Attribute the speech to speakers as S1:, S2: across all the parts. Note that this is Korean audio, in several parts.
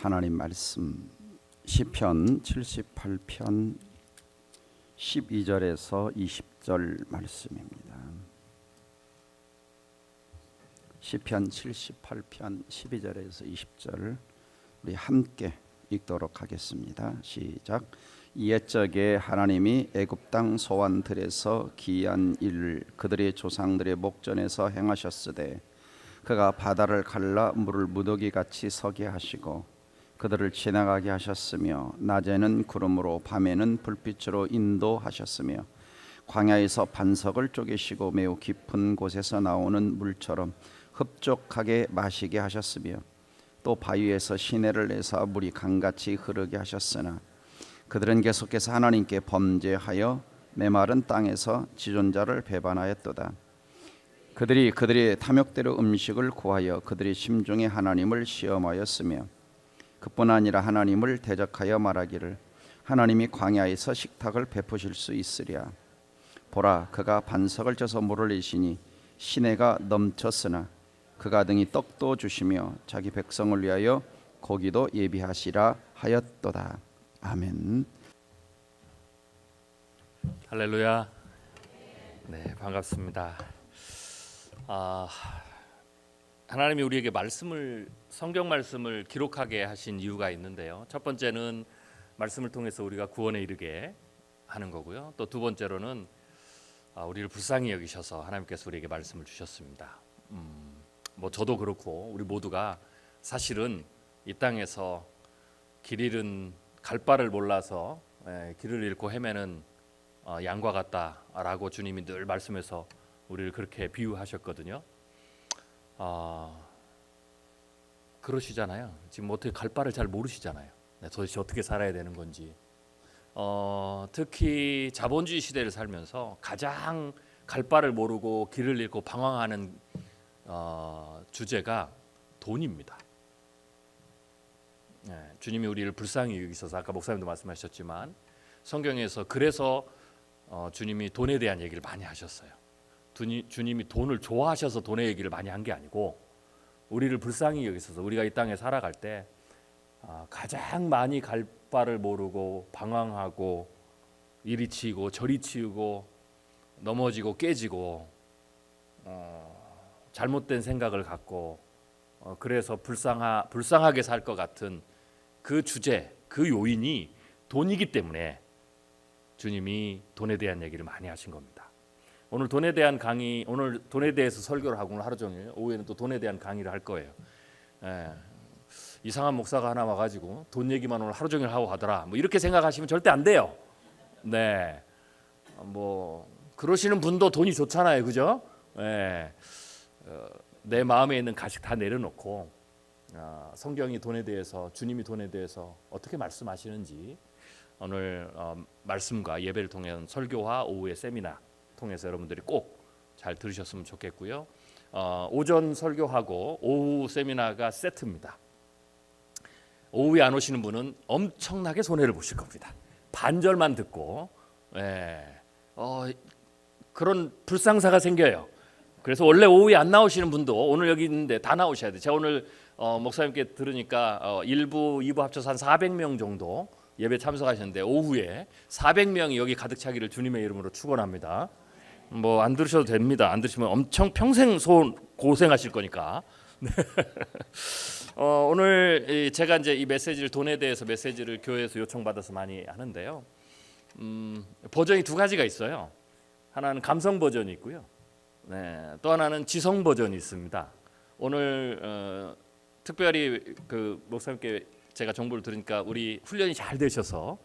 S1: 하나님 말씀 시편 78편 12절에서 20절 말씀입니다. 시편 78편 12절에서 20절 우리 함께 읽도록 하겠습니다. 시작. 옛적에 하나님이 애굽 땅 소환들에서 기이한 일을 그들의 조상들의 목전에서 행하셨으되 그가 바다를 갈라 물을 무더기같이 서게 하시고 그들을 지나가게 하셨으며 낮에는 구름으로 밤에는 불빛으로 인도하셨으며 광야에서 반석을 쪼개시고 매우 깊은 곳에서 나오는 물처럼 흡족하게 마시게 하셨으며 또 바위에서 시내를 내사 물이 강같이 흐르게 하셨으나 그들은 계속해서 하나님께 범죄하여 메마른 땅에서 지존자를 배반하였도다. 그들이 그들의 탐욕대로 음식을 구하여 그들의 심중에 하나님을 시험하였으며 그뿐 아니라 하나님을 대적하여 말하기를 하나님이 광야에서 식탁을 베푸실 수 있으랴. 보라, 그가 반석을 쳐서 물을 내시니 시내가 넘쳤으나 그가 등이 떡도 주시며 자기 백성을 위하여 고기도 예비하시라 하였도다. 아멘.
S2: 할렐루야. 네, 반갑습니다. 하나님이 우리에게 성경 말씀을 기록하게 하신 이유가 있는데요. 첫 번째는 말씀을 통해서 우리가 구원에 이르게 하는 거고요. 또 두 번째로는 우리를 불쌍히 여기셔서 하나님께서 우리에게 말씀을 주셨습니다. 저도 그렇고 우리 모두가 사실은 이 땅에서 길 잃은 갈 바를 몰라서 길을 잃고 헤매는 양과 같다라고 주님이 늘 말씀해서 우리를 그렇게 비유하셨거든요. 그러시잖아요. 지금 어떻게 갈 바를 잘 모르시잖아요. 도대체 어떻게 살아야 되는 건지. 특히 자본주의 시대를 살면서 가장 갈 바를 모르고 길을 잃고 방황하는 주제가 돈입니다. 주님이 우리를 불쌍히 여기셔서 아까 목사님도 말씀하셨지만 성경에서 그래서 주님이 돈에 대한 얘기를 많이 하셨어요. 주님이 돈을 좋아하셔서 돈의 얘기를 많이 한 게 아니고 우리를 불쌍히 여기셔서 우리가 이 땅에 살아갈 때 가장 많이 갈 바를 모르고 방황하고 이리 치이고 저리 치우고 넘어지고 깨지고 잘못된 생각을 갖고 그래서 불쌍하게 살 것 같은 그 주제, 그 요인이 돈이기 때문에 주님이 돈에 대한 얘기를 많이 하신 겁니다. 오늘 돈에 대해서 설교를 하고 오늘 하루 종일 오후에는 또 돈에 대한 강의를 할 거예요. 이상한 목사가 하나 와가지고 돈 얘기만 오늘 하루 종일 하고 가더라. 이렇게 생각하시면 절대 안 돼요. 네, 그러시는 분도 돈이 좋잖아요, 그죠? 내 마음에 있는 가식 다 내려놓고 성경이 돈에 대해서 주님이 돈에 대해서 어떻게 말씀하시는지 오늘 말씀과 예배를 통한 설교와 오후의 세미나 통해서 여러분들이 꼭 잘 들으셨으면 좋겠고요. 오전 설교하고 오후 세미나가 세트입니다. 오후에 안 오시는 분은 엄청나게 손해를 보실 겁니다. 반절만 듣고 그런 불상사가 생겨요. 그래서 원래 오후에 안 나오시는 분도 오늘 여기 있는데 다 나오셔야 돼요. 제가 오늘 목사님께 들으니까 1부, 2부 합쳐서 한 400명 정도 예배 참석하셨는데 오후에 400명이 여기 가득 차기를 주님의 이름으로 축원합니다. 안 들으셔도 됩니다. 안 들으시면 엄청 평생 고생하실 거니까. 오늘 제가 이제 이 메시지를 돈에 대해서 메시지를 교회에서 요청받아서 많이 하는데요. 버전이 두 가지가 있어요. 하나는 감성 버전이 있고요. 또 하나는 지성 버전이 있습니다. 오늘 특별히 그 목사님께 제가 정보를 들으니까 우리 훈련이 잘 되셔서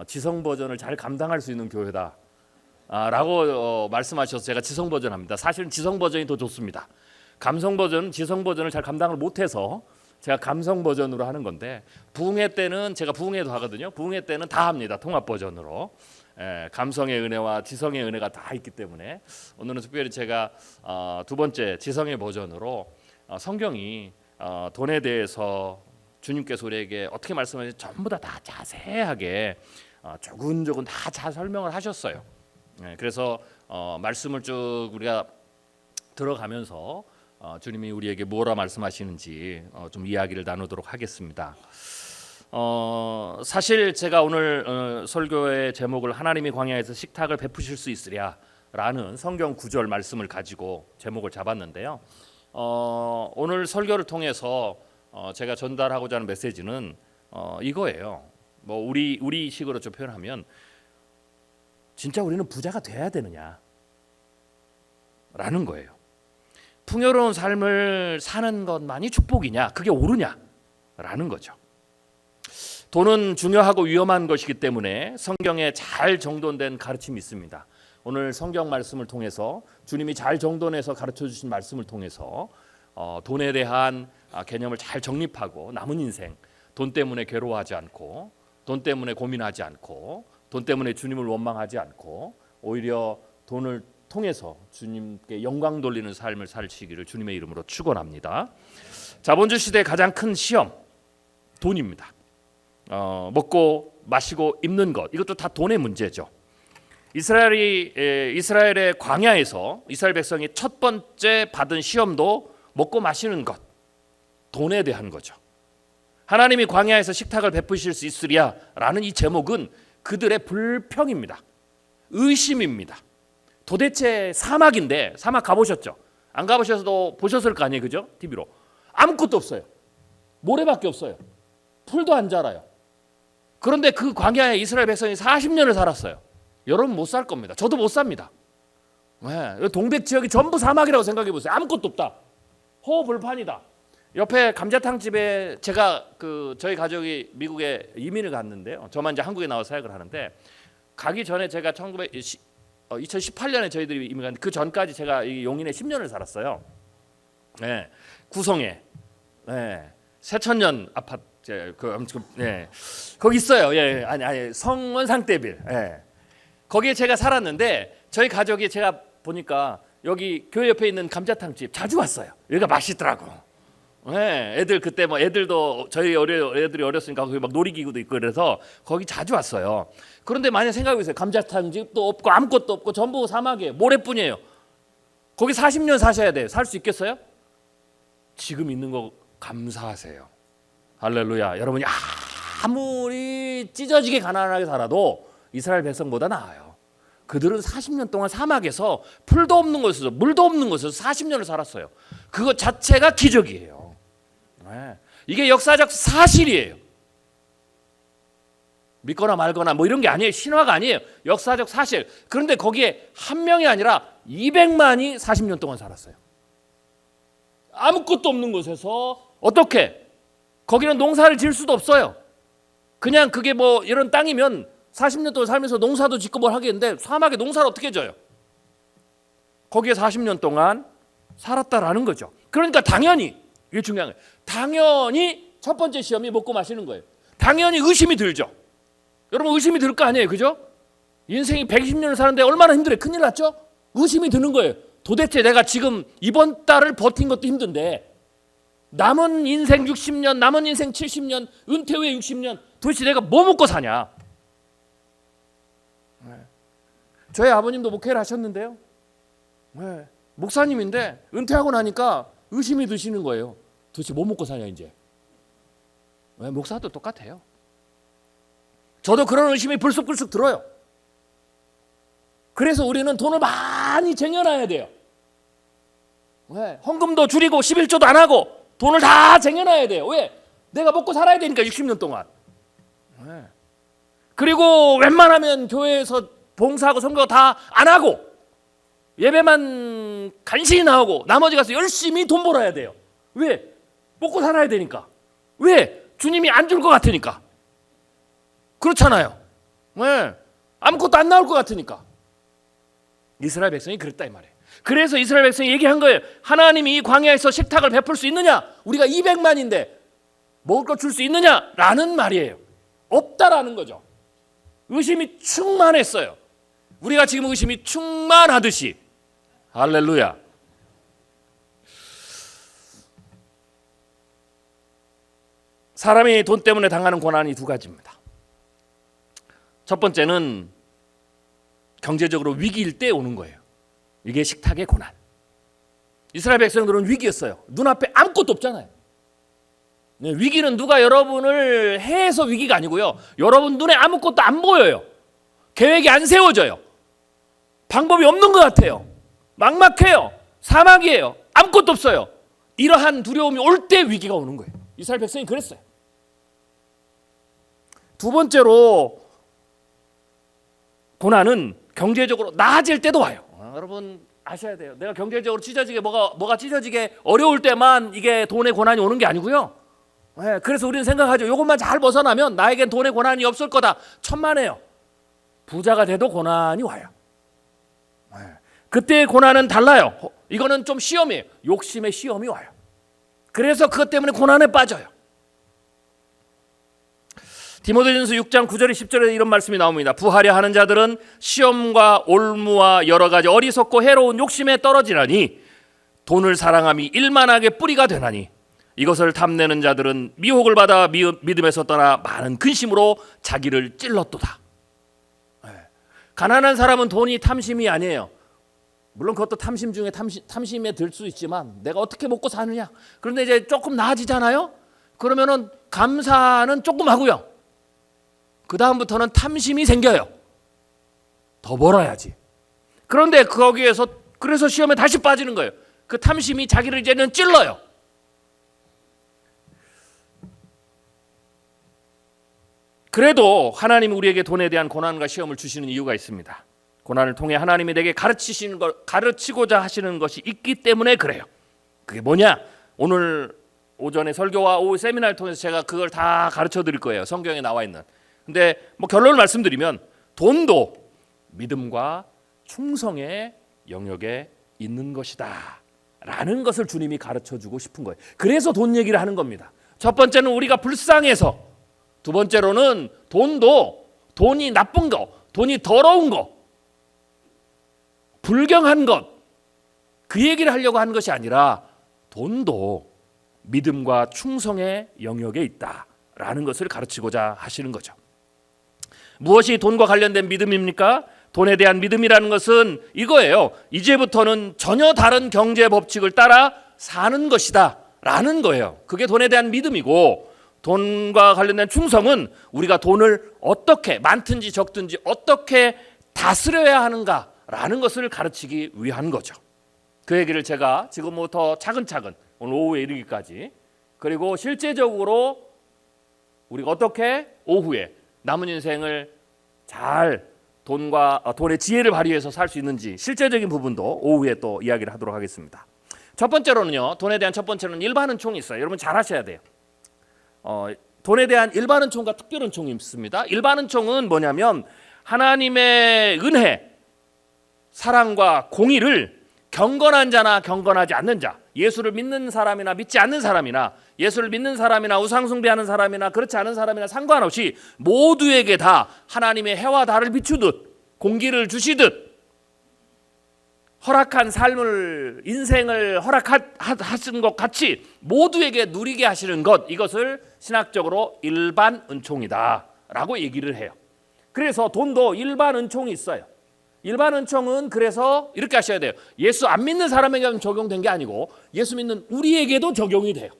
S2: 지성 버전을 잘 감당할 수 있는 교회다 라고 말씀하셔서 제가 지성 버전 합니다. 사실은 지성 버전이 더 좋습니다. 감성 버전은 지성 버전을 잘 감당을 못해서 제가 감성 버전으로 하는 건데 부흥회 때는 제가 부흥회도 하거든요. 부흥회 때는 다 합니다. 통합 버전으로. 감성의 은혜와 지성의 은혜가 다 있기 때문에 오늘은 특별히 제가 두 번째 지성의 버전으로 성경이 돈에 대해서 주님께서 우리에게 어떻게 말씀하시는지 전부 다 자세하게 조근조근 다 잘 설명을 하셨어요. 그래서 말씀을 쭉 우리가 들어가면서 주님이 우리에게 뭐라 말씀하시는지 좀 이야기를 나누도록 하겠습니다. 사실 제가 오늘 설교의 제목을 하나님이 광야에서 식탁을 베푸실 수 있으랴라는 성경 구절 말씀을 가지고 제목을 잡았는데요. 오늘 설교를 통해서 제가 전달하고자 하는 메시지는 이거예요. 뭐 우리 식으로 좀 표현하면 진짜 우리는 부자가 돼야 되느냐라는 거예요. 풍요로운 삶을 사는 것만이 축복이냐, 그게 옳으냐라는 거죠. 돈은 중요하고 위험한 것이기 때문에 성경에 잘 정돈된 가르침이 있습니다. 오늘 성경 말씀을 통해서 주님이 잘 정돈해서 가르쳐 주신 말씀을 통해서 돈에 대한 개념을 잘 정립하고 남은 인생 돈 때문에 괴로워하지 않고 돈 때문에 고민하지 않고 돈 때문에 주님을 원망하지 않고 오히려 돈을 통해서 주님께 영광 돌리는 삶을 살시기를 주님의 이름으로 축원합니다. 자본주의 시대의 가장 큰 시험 돈입니다. 먹고 마시고 입는 것 이것도 다 돈의 문제죠. 이스라엘의 광야에서 이스라엘 백성이 첫 번째 받은 시험도 먹고 마시는 것 돈에 대한 거죠. 하나님이 광야에서 식탁을 베푸실 수 있으랴라는 이 제목은 그들의 불평입니다. 의심입니다. 도대체 사막인데 사막 가보셨죠? 안 가보셔서도 보셨을 거 아니에요, 그죠? TV로 아무것도 없어요. 모래밖에 없어요. 풀도 안 자라요. 그런데 그 광야에 이스라엘 백성이 40년을 살았어요. 여러분 못 살 겁니다. 저도 못 삽니다. 동백 지역이 전부 사막이라고 생각해 보세요. 아무것도 없다. 호불판이다. 옆에 감자탕 집에 제가 저희 가족이 미국에 이민을 갔는데요. 저만 이제 한국에 나와 사역을 하는데 가기 전에 제가 2018년에 저희들이 이민 갔는데 그 전까지 제가 이 용인에 10년을 살았어요. 네, 구성에 새천년 아파트 거기 있어요. 아니 성원상대빌. 거기에 제가 살았는데 저희 가족이 제가 보니까 여기 교회 옆에 있는 감자탕 집 자주 왔어요. 여기가 맛있더라고. 애들 그때 뭐 애들도 저희 애들이 어렸으니까 거기 막 놀이기구도 있고 그래서 거기 자주 왔어요. 그런데 만약 생각해 보세요. 감자탕 집도 없고 아무것도 없고 전부 사막에 모래뿐이에요. 거기 40년 사셔야 돼요. 살 수 있겠어요? 지금 있는 거 감사하세요. 할렐루야. 여러분이 아무리 찢어지게 가난하게 살아도 이스라엘 백성보다 나아요. 그들은 40년 동안 사막에서 풀도 없는 곳에서 물도 없는 곳에서 40년을 살았어요. 그것 자체가 기적이에요. 이게 역사적 사실이에요. 믿거나 말거나 뭐 이런 게 아니에요. 신화가 아니에요. 역사적 사실. 그런데 거기에 한 명이 아니라 200만이 40년 동안 살았어요. 아무것도 없는 곳에서 어떻게? 거기는 농사를 지을 수도 없어요. 그냥 그게 뭐 이런 땅이면 40년 동안 살면서 농사도 짓고 뭘 하겠는데 사막에 농사를 어떻게 져요? 거기에 40년 동안 살았다라는 거죠. 그러니까 당연히 이게 중요한 거예요. 당연히 첫 번째 시험이 먹고 마시는 거예요. 당연히 의심이 들죠. 여러분 의심이 들 거 아니에요, 그죠? 인생이 120년을 사는데 얼마나 힘들어요. 큰일 났죠? 의심이 드는 거예요. 도대체 내가 지금 이번 달을 버틴 것도 힘든데 남은 인생 60년, 남은 인생 70년, 은퇴 후에 60년 도대체 내가 뭐 먹고 사냐? 저희 아버님도 목회를 하셨는데요. 목사님인데 은퇴하고 나니까 의심이 드시는 거예요. 도대체 뭐 먹고 사냐 이제. 목사도 똑같아요. 저도 그런 의심이 불쑥불쑥 들어요. 그래서 우리는 돈을 많이 쟁여놔야 돼요. 헌금도 줄이고 11조도 안 하고 돈을 다 쟁여놔야 돼요. 왜? 내가 먹고 살아야 되니까 60년 동안. 그리고 웬만하면 교회에서 봉사하고 선거 다 안 하고 예배만 간신히 나오고 나머지 가서 열심히 돈 벌어야 돼요. 왜? 먹고 살아야 되니까. 왜? 주님이 안 줄 것 같으니까. 그렇잖아요. 아무것도 안 나올 것 같으니까. 이스라엘 백성이 그랬다 이 말이에요. 그래서 이스라엘 백성이 얘기한 거예요. 하나님이 이 광야에서 식탁을 베풀 수 있느냐? 우리가 200만인데 먹을 거 줄 수 있느냐? 라는 말이에요. 없다라는 거죠. 의심이 충만했어요. 우리가 지금 의심이 충만하듯이. 할렐루야. 사람이 돈 때문에 당하는 고난이 두 가지입니다. 첫 번째는 경제적으로 위기일 때 오는 거예요. 이게 식탁의 고난. 이스라엘 백성들은 위기였어요. 눈앞에 아무것도 없잖아요. 네, 위기는 누가 여러분을 해서 위기가 아니고요. 여러분 눈에 아무것도 안 보여요. 계획이 안 세워져요. 방법이 없는 것 같아요. 막막해요. 사막이에요. 아무것도 없어요. 이러한 두려움이 올 때 위기가 오는 거예요. 이스라엘 백성이 그랬어요. 두 번째로 고난은 경제적으로 나아질 때도 와요. 여러분 아셔야 돼요. 내가 경제적으로 찢어지게 뭐가 찢어지게 어려울 때만 이게 돈의 고난이 오는 게 아니고요. 네, 그래서 우리는 생각하죠. 이것만 잘 벗어나면 나에겐 돈의 고난이 없을 거다. 천만에요. 부자가 돼도 고난이 와요. 네, 그때의 고난은 달라요. 이거는 좀 시험이에요. 욕심의 시험이 와요. 그래서 그것 때문에 고난에 빠져요. 디모데전서 6장 9절에 10절에 이런 말씀이 나옵니다. 부하려 하는 자들은 시험과 올무와 여러 가지 어리석고 해로운 욕심에 떨어지나니 돈을 사랑함이 일만하게 뿌리가 되나니 이것을 탐내는 자들은 미혹을 받아 믿음에서 떠나 많은 근심으로 자기를 찔렀도다. 가난한 사람은 돈이 탐심이 아니에요. 물론 그것도 탐심 중에 탐심에 들 수 있지만 내가 어떻게 먹고 사느냐. 그런데 이제 조금 나아지잖아요. 그러면은 감사는 조금 하고요. 그 다음부터는 탐심이 생겨요. 더 벌어야지. 그런데 거기에서 그래서 시험에 다시 빠지는 거예요. 그 탐심이 자기를 이제는 찔러요. 그래도 하나님이 우리에게 돈에 대한 고난과 시험을 주시는 이유가 있습니다. 고난을 통해 하나님이 내게 가르치고자 하시는 것이 있기 때문에 그래요. 그게 뭐냐? 오늘 오전에 설교와 오후 세미나를 통해서 제가 그걸 다 가르쳐 드릴 거예요. 성경에 나와 있는. 근데 뭐 결론을 말씀드리면 돈도 믿음과 충성의 영역에 있는 것이다 라는 것을 주님이 가르쳐 주고 싶은 거예요. 그래서 돈 얘기를 하는 겁니다. 첫 번째는 우리가 불쌍해서, 두 번째로는 돈이 나쁜 거, 돈이 더러운 거, 불경한 것, 그 얘기를 하려고 하는 것이 아니라 돈도 믿음과 충성의 영역에 있다라는 것을 가르치고자 하시는 거죠. 무엇이 돈과 관련된 믿음입니까? 돈에 대한 믿음이라는 것은 이거예요. 이제부터는 전혀 다른 경제 법칙을 따라 사는 것이다 라는 거예요. 그게 돈에 대한 믿음이고, 돈과 관련된 충성은 우리가 돈을 어떻게, 많든지 적든지 어떻게 다스려야 하는가라는 것을 가르치기 위한 거죠. 그 얘기를 제가 지금부터 차근차근 오늘 오후에 이르기까지, 그리고 실제적으로 우리가 어떻게 오후에 남은 인생을 잘 돈의 지혜를 발휘해서 살 수 있는지 실제적인 부분도 오후에 또 이야기를 하도록 하겠습니다. 첫 번째로는요, 돈에 대한 첫 번째로는 일반 은총이 있어요. 여러분 잘 하셔야 돼요. 돈에 대한 일반 은총과 특별 은총이 있습니다. 일반 은총은 뭐냐면 하나님의 은혜, 사랑과 공의를 경건한 자나 경건하지 않는 자, 예수를 믿는 사람이나 믿지 않는 사람이나, 예수를 믿는 사람이나 우상숭배하는 사람이나 그렇지 않은 사람이나 상관없이 모두에게 다 하나님의 해와 달을 비추듯, 공기를 주시듯 허락한 삶을, 인생을 허락하신 것 같이 모두에게 누리게 하시는 것, 이것을 신학적으로 일반 은총이다 라고 얘기를 해요. 그래서 돈도 일반 은총이 있어요. 일반 은총은 그래서 이렇게 하셔야 돼요. 예수 안 믿는 사람에게만 적용된 게 아니고 예수 믿는 우리에게도 적용이 돼요.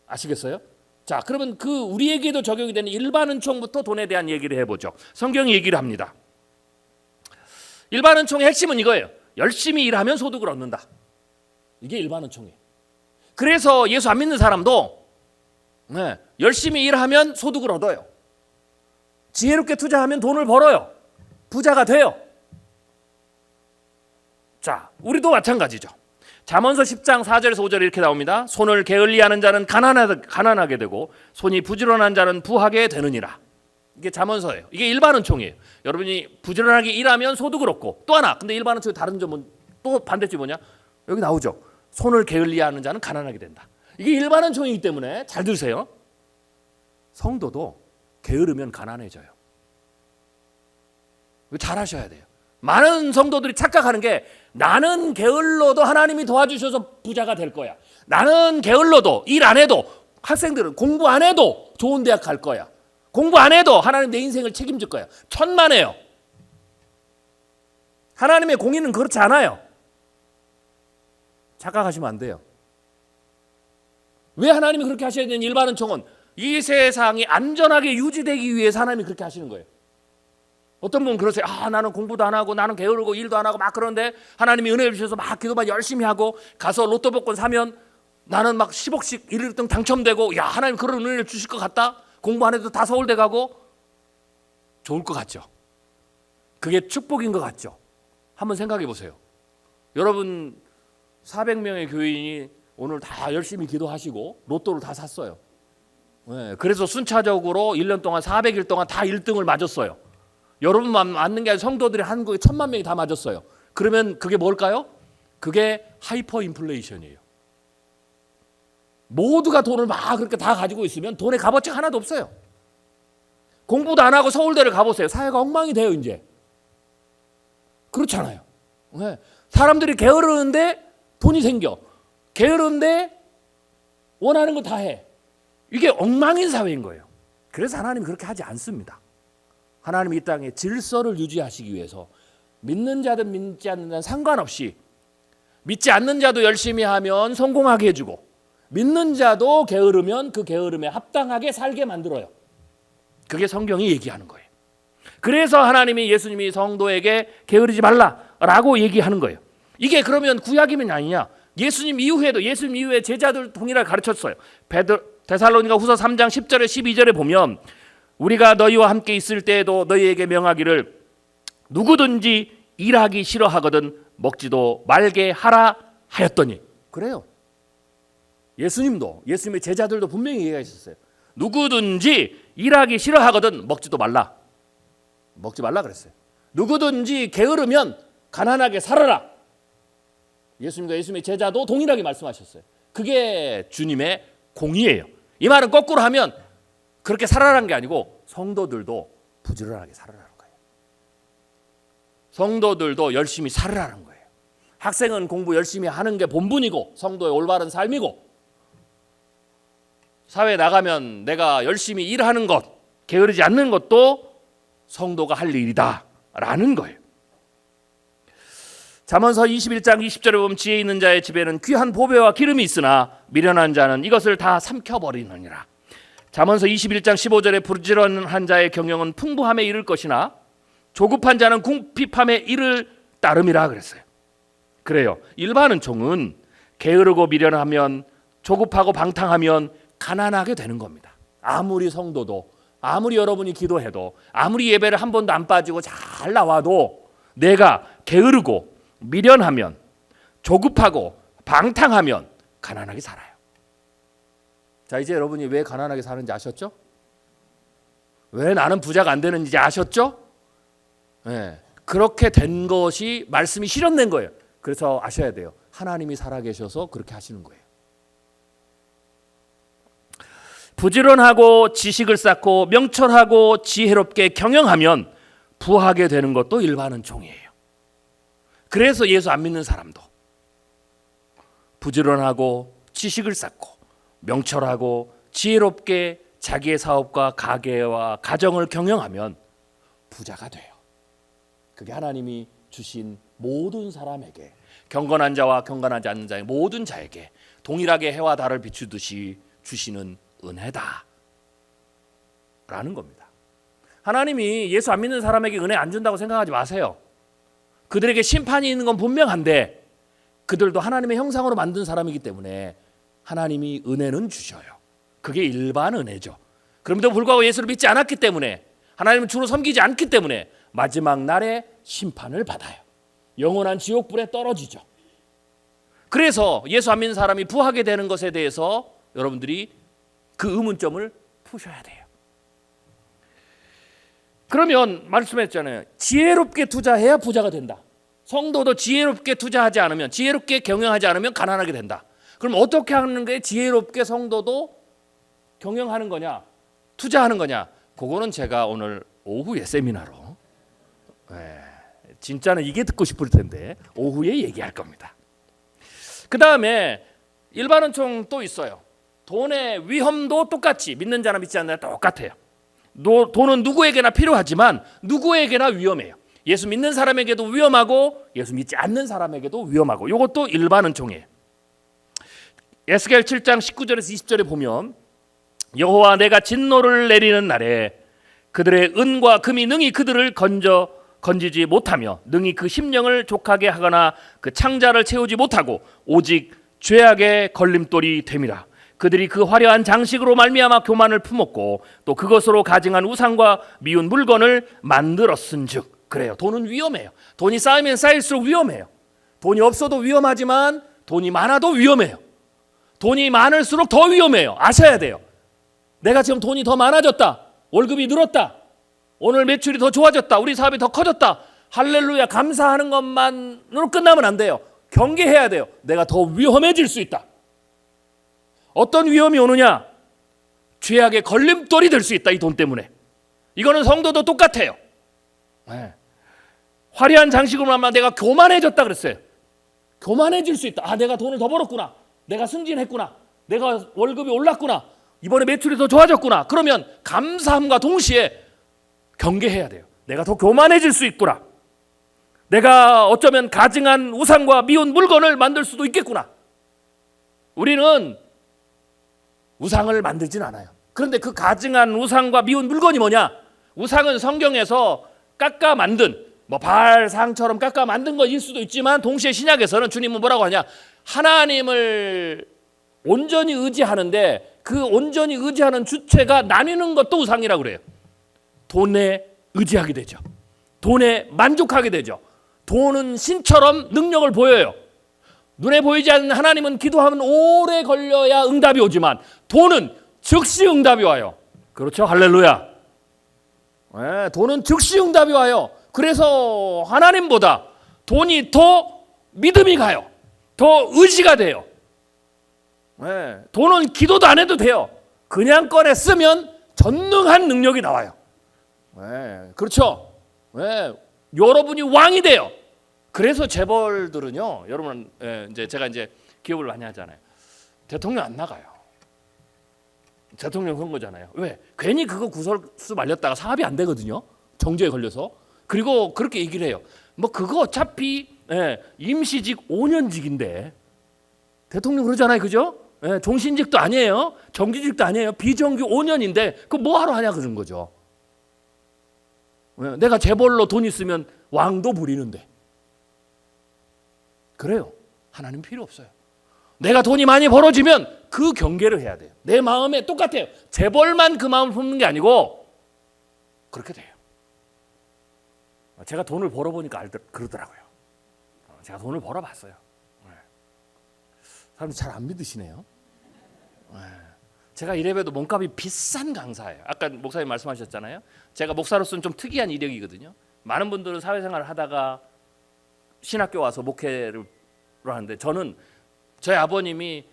S2: 아시겠어요? 자, 그러면 그 우리에게도 적용이 되는 일반 은총부터 돈에 대한 얘기를 해보죠. 성경이 얘기를 합니다. 일반 은총의 핵심은 이거예요. 열심히 일하면 소득을 얻는다. 이게 일반 은총이에요. 그래서 예수 안 믿는 사람도 열심히 일하면 소득을 얻어요. 지혜롭게 투자하면 돈을 벌어요. 부자가 돼요. 자, 우리도 마찬가지죠. 잠언서 10장 4절에서 5절에 이렇게 나옵니다. 손을 게을리하는 자는 가난하게 되고 손이 부지런한 자는 부하게 되느니라. 이게 잠언서예요. 이게 일반 은총이에요. 여러분이 부지런하게 일하면 소득을 얻고, 또 하나, 근데 일반 은총의 다른 점은 또 반대점이 뭐냐? 여기 나오죠. 손을 게을리하는 자는 가난하게 된다. 이게 일반 은총이기 때문에 잘 들으세요. 성도도 게으르면 가난해져요. 이거 잘 하셔야 돼요. 많은 성도들이 착각하는 게, 나는 게을러도 하나님이 도와주셔서 부자가 될 거야. 나는 게을러도, 일 안 해도, 학생들은 공부 안 해도 좋은 대학 갈 거야. 공부 안 해도 하나님 내 인생을 책임질 거야. 천만에요. 하나님의 공의는 그렇지 않아요. 착각하시면 안 돼요. 왜 하나님이 그렇게 하셔야 되는 일반 은총은 이 세상이 안전하게 유지되기 위해서 하나님이 그렇게 하시는 거예요. 어떤 분은 그러세요. 나는 공부도 안 하고 나는 게으르고 일도 안 하고 막 그러는데 하나님이 은혜를 주셔서 막 기도만 열심히 하고 가서 로또 복권 사면 나는 막 10억씩 1등 당첨되고 야 하나님 그런 은혜를 주실 것 같다. 공부 안 해도 다 서울대 가고 좋을 것 같죠. 그게 축복인 것 같죠. 한번 생각해 보세요. 여러분 400명의 교인이 오늘 다 열심히 기도하시고 로또를 다 샀어요. 네, 그래서 순차적으로 1년 동안 400일 동안 다 1등을 맞았어요. 여러분만 맞는 게 아니라 성도들이 한국에 1000만 명이 다 맞았어요. 그러면 그게 뭘까요? 그게 하이퍼 인플레이션이에요. 모두가 돈을 막 그렇게 다 가지고 있으면 돈의 값어치가 하나도 없어요. 공부도 안 하고 서울대를 가보세요. 사회가 엉망이 돼요 이제. 그렇잖아요. 네. 사람들이 게으르는데 돈이 생겨. 게으른데 원하는 거 다 해. 이게 엉망인 사회인 거예요. 그래서 하나님이 그렇게 하지 않습니다. 하나님이 이 땅에 질서를 유지하시기 위해서 믿는 자든 믿지 않는 자든 상관없이 믿지 않는 자도 열심히 하면 성공하게 해주고 믿는 자도 게으르면 그 게으름에 합당하게 살게 만들어요. 그게 성경이 얘기하는 거예요. 그래서 하나님이 예수님이 성도에게 게으르지 말라라고 얘기하는 거예요. 이게 그러면 구약이면 아니냐? 예수님 이후에 제자들 동일하게 가르쳤어요. 데살로니가 후서 3장 10절에 12절에 보면 우리가 너희와 함께 있을 때에도 너희에게 명하기를 누구든지 일하기 싫어하거든 먹지도 말게 하라 하였더니 그래요. 예수님의 제자들도 분명히 얘기하셨어요. 누구든지 일하기 싫어하거든 먹지도 말라. 먹지 말라 그랬어요. 누구든지 게으르면 가난하게 살아라. 예수님과 예수님의 제자도 동일하게 말씀하셨어요. 그게 주님의 공의예요. 이 말은 거꾸로 하면 그렇게 살아라는 게 아니고 성도들도 부지런하게 살아라는 거예요. 성도들도 열심히 살아라는 거예요. 학생은 공부 열심히 하는 게 본분이고 성도의 올바른 삶이고 사회에 나가면 내가 열심히 일하는 것, 게으르지 않는 것도 성도가 할 일이다 라는 거예요. 잠언서 21장 20절에 보면 지혜 있는 자의 집에는 귀한 보배와 기름이 있으나 미련한 자는 이것을 다 삼켜버리느니라. 잠언서 21장 15절에 부지런한 자의 경영은 풍부함에 이를 것이나 조급한 자는 궁핍함에 이를 따름이라 그랬어요. 그래요. 일반 은총은 게으르고 미련하면 조급하고 방탕하면 가난하게 되는 겁니다. 아무리 성도도 아무리 여러분이 기도해도 아무리 예배를 한 번도 안 빠지고 잘 나와도 내가 게으르고 미련하면 조급하고 방탕하면 가난하게 살아요. 자, 이제 여러분이 왜 가난하게 사는지 아셨죠? 왜 나는 부자가 안 되는지 아셨죠? 네, 그렇게 된 것이 말씀이 실현된 거예요. 그래서 아셔야 돼요. 하나님이 살아계셔서 그렇게 하시는 거예요. 부지런하고 지식을 쌓고 명철하고 지혜롭게 경영하면 부하게 되는 것도 일반 은총이에요. 그래서 예수 안 믿는 사람도 부지런하고 지식을 쌓고 명철하고 지혜롭게 자기의 사업과 가게와 가정을 경영하면 부자가 돼요. 그게 하나님이 주신 모든 사람에게 경건한 자와 경건하지 않는 자의 모든 자에게 동일하게 해와 달을 비추듯이 주시는 은혜다 라는 겁니다. 하나님이 예수 안 믿는 사람에게 은혜 안 준다고 생각하지 마세요. 그들에게 심판이 있는 건 분명한데 그들도 하나님의 형상으로 만든 사람이기 때문에 하나님이 은혜는 주셔요. 그게 일반 은혜죠. 그럼에도 불구하고 예수를 믿지 않았기 때문에 하나님을 주로 섬기지 않기 때문에 마지막 날에 심판을 받아요. 영원한 지옥불에 떨어지죠. 그래서 예수 안 믿는 사람이 부하게 되는 것에 대해서 여러분들이 그 의문점을 푸셔야 돼요. 그러면 말씀했잖아요. 지혜롭게 투자해야 부자가 된다. 성도도 지혜롭게 투자하지 않으면, 지혜롭게 경영하지 않으면 가난하게 된다. 그럼 어떻게 하는 게 지혜롭게 성도도 경영하는 거냐, 투자하는 거냐? 그거는 제가 오늘 오후에 세미나로, 진짜는 이게 듣고 싶을 텐데 오후에 얘기할 겁니다. 그 다음에 일반 은총 또 있어요. 돈의 위험도 똑같이 믿는 자나 믿지 않는 자 똑같아요. 돈은 누구에게나 필요하지만 누구에게나 위험해요. 예수 믿는 사람에게도 위험하고 예수 믿지 않는 사람에게도 위험하고, 이것도 일반 은총이에요. 에스겔 7장 19절에서 20절에 보면 여호와 내가 진노를 내리는 날에 그들의 은과 금이 능히 그들을 건지지 못하며 능히 그 심령을 족하게 하거나 그 창자를 채우지 못하고 오직 죄악의 걸림돌이 됨이라. 그들이 그 화려한 장식으로 말미암아 교만을 품었고 또 그것으로 가증한 우상과 미운 물건을 만들었은즉. 그래요. 돈은 위험해요. 돈이 쌓이면 쌓일수록 위험해요. 돈이 없어도 위험하지만 돈이 많아도 위험해요. 돈이 많을수록 더 위험해요. 아셔야 돼요. 내가 지금 돈이 더 많아졌다, 월급이 늘었다, 오늘 매출이 더 좋아졌다, 우리 사업이 더 커졌다, 할렐루야 감사하는 것만으로 끝나면 안 돼요. 경계해야 돼요. 내가 더 위험해질 수 있다. 어떤 위험이 오느냐? 죄악의 걸림돌이 될 수 있다. 이 돈 때문에. 이거는 성도도 똑같아요. 네. 화려한 장식으로 하면 내가 교만해졌다 그랬어요. 교만해질 수 있다. 아, 내가 돈을 더 벌었구나, 내가 승진했구나, 내가 월급이 올랐구나, 이번에 매출이 더 좋아졌구나. 그러면 감사함과 동시에 경계해야 돼요. 내가 더 교만해질 수 있구나. 내가 어쩌면 가증한 우상과 미운 물건을 만들 수도 있겠구나. 우리는 우상을 만들진 않아요. 그런데 그 가증한 우상과 미운 물건이 뭐냐? 우상은 성경에서 깎아 만든, 뭐 발상처럼 깎아 만든 것일 수도 있지만 동시에 신약에서는 주님은 뭐라고 하냐? 하나님을 온전히 의지하는데 그 온전히 의지하는 주체가 나뉘는 것도 우상이라고 그래요. 돈에 의지하게 되죠. 돈에 만족하게 되죠. 돈은 신처럼 능력을 보여요. 눈에 보이지 않는 하나님은 기도하면 오래 걸려야 응답이 오지만 돈은 즉시 응답이 와요. 그렇죠? 할렐루야. 네, 돈은 즉시 응답이 와요. 그래서 하나님보다 돈이 더 믿음이 가요. 더 의지가 돼요. 네, 돈은 기도도 안 해도 돼요. 그냥 꺼내 쓰면 전능한 능력이 나와요. 네, 그렇죠? 네, 여러분이 왕이 돼요. 그래서 재벌들은요, 여러분, 이제 제가 이제 기업을 많이 하잖아요. 대통령 안 나가요. 대통령 선거잖아요. 왜? 괜히 그거 구설수 말렸다가 사업이 안 되거든요. 정죄에 걸려서. 그리고 그렇게 얘기를 해요. 뭐 그거 어차피 임시직 5년직인데 대통령 그러잖아요, 그죠? 종신직도 아니에요, 정규직도 아니에요, 비정규 5년인데 그 뭐 하러 하냐 그런 거죠. 내가 재벌로 돈 있으면 왕도 부리는데. 그래요. 하나님 필요 없어요. 내가 돈이 많이 벌어지면 그 경계를 해야 돼요. 내 마음에 똑같아요. 재벌만 그 마음을 품는 게 아니고 그렇게 돼요. 제가 돈을 벌어보니까 그러더라고요. 제가 돈을 벌어봤어요. 사람들이 잘 안 믿으시네요. 제가 이래봬도 몸값이 비싼 강사예요. 아까 목사님 말씀하셨잖아요. 제가 목사로서는 좀 특이한 이력이거든요. 많은 분들은 사회생활을 하다가 신학교 와서 목회를 하는데 저는 저희 아버님이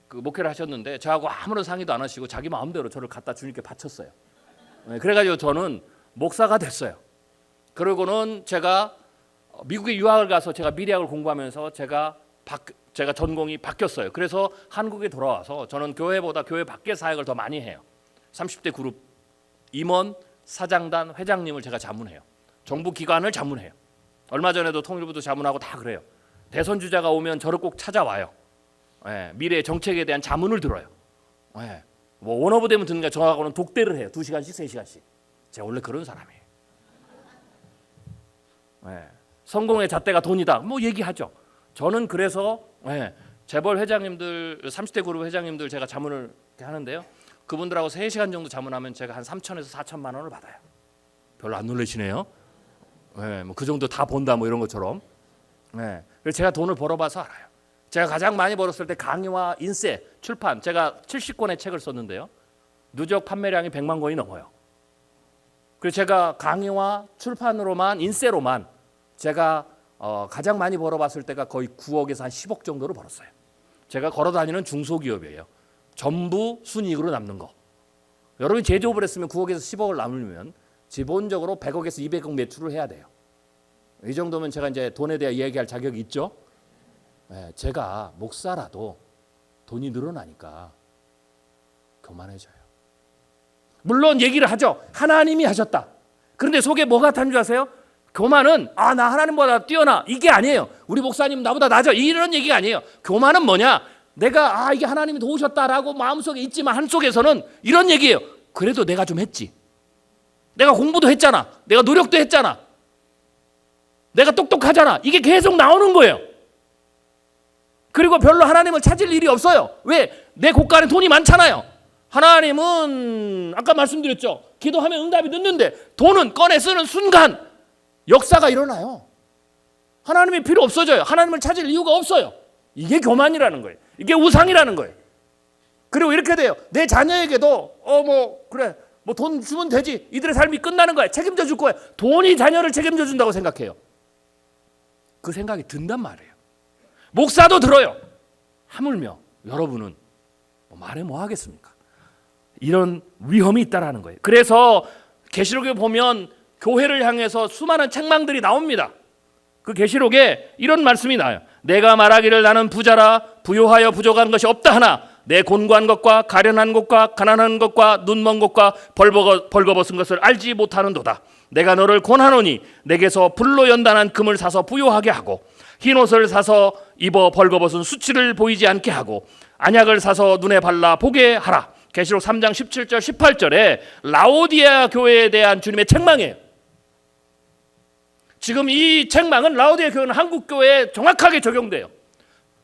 S2: 그 목회를 하셨는데 저하고 아무런 상의도 안 하시고 자기 마음대로 저를 갖다 주님께 바쳤어요. 그래가지고 저는 목사가 됐어요. 그러고는 제가 미국에 유학을 가서 제가 미래학을 공부하면서 제가 전공이 바뀌었어요. 그래서 한국에 돌아와서 저는 교회보다 교회 밖의 사역을 더 많이 해요. 30대 그룹 임원, 사장단, 회장님을 제가 자문해요. 정부 기관을 자문해요. 얼마 전에도 통일부도 자문하고 다 그래요. 대선 주자가 오면 저를 꼭 찾아와요. 미래의 정책에 대한 자문을 들어요. 뭐 원어브 되면 듣는 게 저하고는 독대를 해요. 2시간씩 3시간씩. 제가 원래 그런 사람이에요. 성공의 잣대가 돈이다. 뭐 얘기하죠. 저는 그래서 재벌 회장님들, 30대 그룹 회장님들 제가 자문을 하는데요. 그분들하고 3시간 정도 자문하면 제가 한 3천에서 4천만 원을 받아요. 별로 안 놀라시네요. 뭐 그 정도 다 본다 뭐 이런 것처럼. 그래서 제가 돈을 벌어봐서 알아요. 제가 가장 많이 벌었을 때 강의와 인쇄, 출판, 제가 70권의 책을 썼는데요. 누적 판매량이 100만 권이 넘어요. 그래서 제가 강의와 출판으로만, 인쇄로만 제가 가장 많이 벌어봤을 때가 거의 9억에서 한 10억 정도를 벌었어요. 제가 걸어다니는 중소기업이에요. 전부 순이익으로 남는 거. 여러분이 제조업을 했으면 9억에서 10억을 남으면 기본적으로 100억에서 200억 매출을 해야 돼요. 이 정도면 제가 이제 돈에 대해 이야기할 자격이 있죠. 제가 목사라도 돈이 늘어나니까 교만해져요. 물론 얘기를 하죠. 하나님이 하셨다. 그런데 속에 뭐가 탄 줄 아세요? 교만은 나 하나님보다 뛰어나 이게 아니에요. 우리 목사님 나보다 낮아 이런 얘기가 아니에요. 교만은 뭐냐? 내가 이게 하나님이 도우셨다라고 마음속에 있지만 한속에서는 이런 얘기예요. 그래도 내가 좀 했지. 내가 공부도 했잖아. 내가 노력도 했잖아. 내가 똑똑하잖아. 이게 계속 나오는 거예요. 그리고 별로 하나님을 찾을 일이 없어요. 왜? 내 곳간에 돈이 많잖아요. 하나님은 아까 말씀드렸죠. 기도하면 응답이 늦는데 돈은 꺼내 쓰는 순간 역사가 일어나요. 하나님이 필요 없어져요. 하나님을 찾을 이유가 없어요. 이게 교만이라는 거예요. 이게 우상이라는 거예요. 그리고 이렇게 돼요. 내 자녀에게도 그래 뭐 돈 주면 되지. 이들의 삶이 끝나는 거야. 책임져 줄 거야. 돈이 자녀를 책임져 준다고 생각해요. 그 생각이 든단 말이에요. 목사도 들어요. 하물며 여러분은 말해 뭐 하겠습니까? 이런 위험이 있다라는 거예요. 그래서 계시록에 보면 교회를 향해서 수많은 책망들이 나옵니다. 그 계시록에 이런 말씀이 나요. 내가 말하기를 나는 부자라 부요하여 부족한 것이 없다 하나 내 곤고한 것과 가련한 것과 가난한 것과 눈먼 것과 벌거벗은 것을 알지 못하는도다. 내가 너를 권하노니 내게서 불로 연단한 금을 사서 부요하게 하고 흰옷을 사서 입어 벌거벗은 수치를 보이지 않게 하고 안약을 사서 눈에 발라 보게 하라. 계시록 3장 17절 18절에 라오디게아 교회에 대한 주님의 책망이에요. 지금 이 책망은 라오디게아 교회는 한국 교회에 정확하게 적용돼요.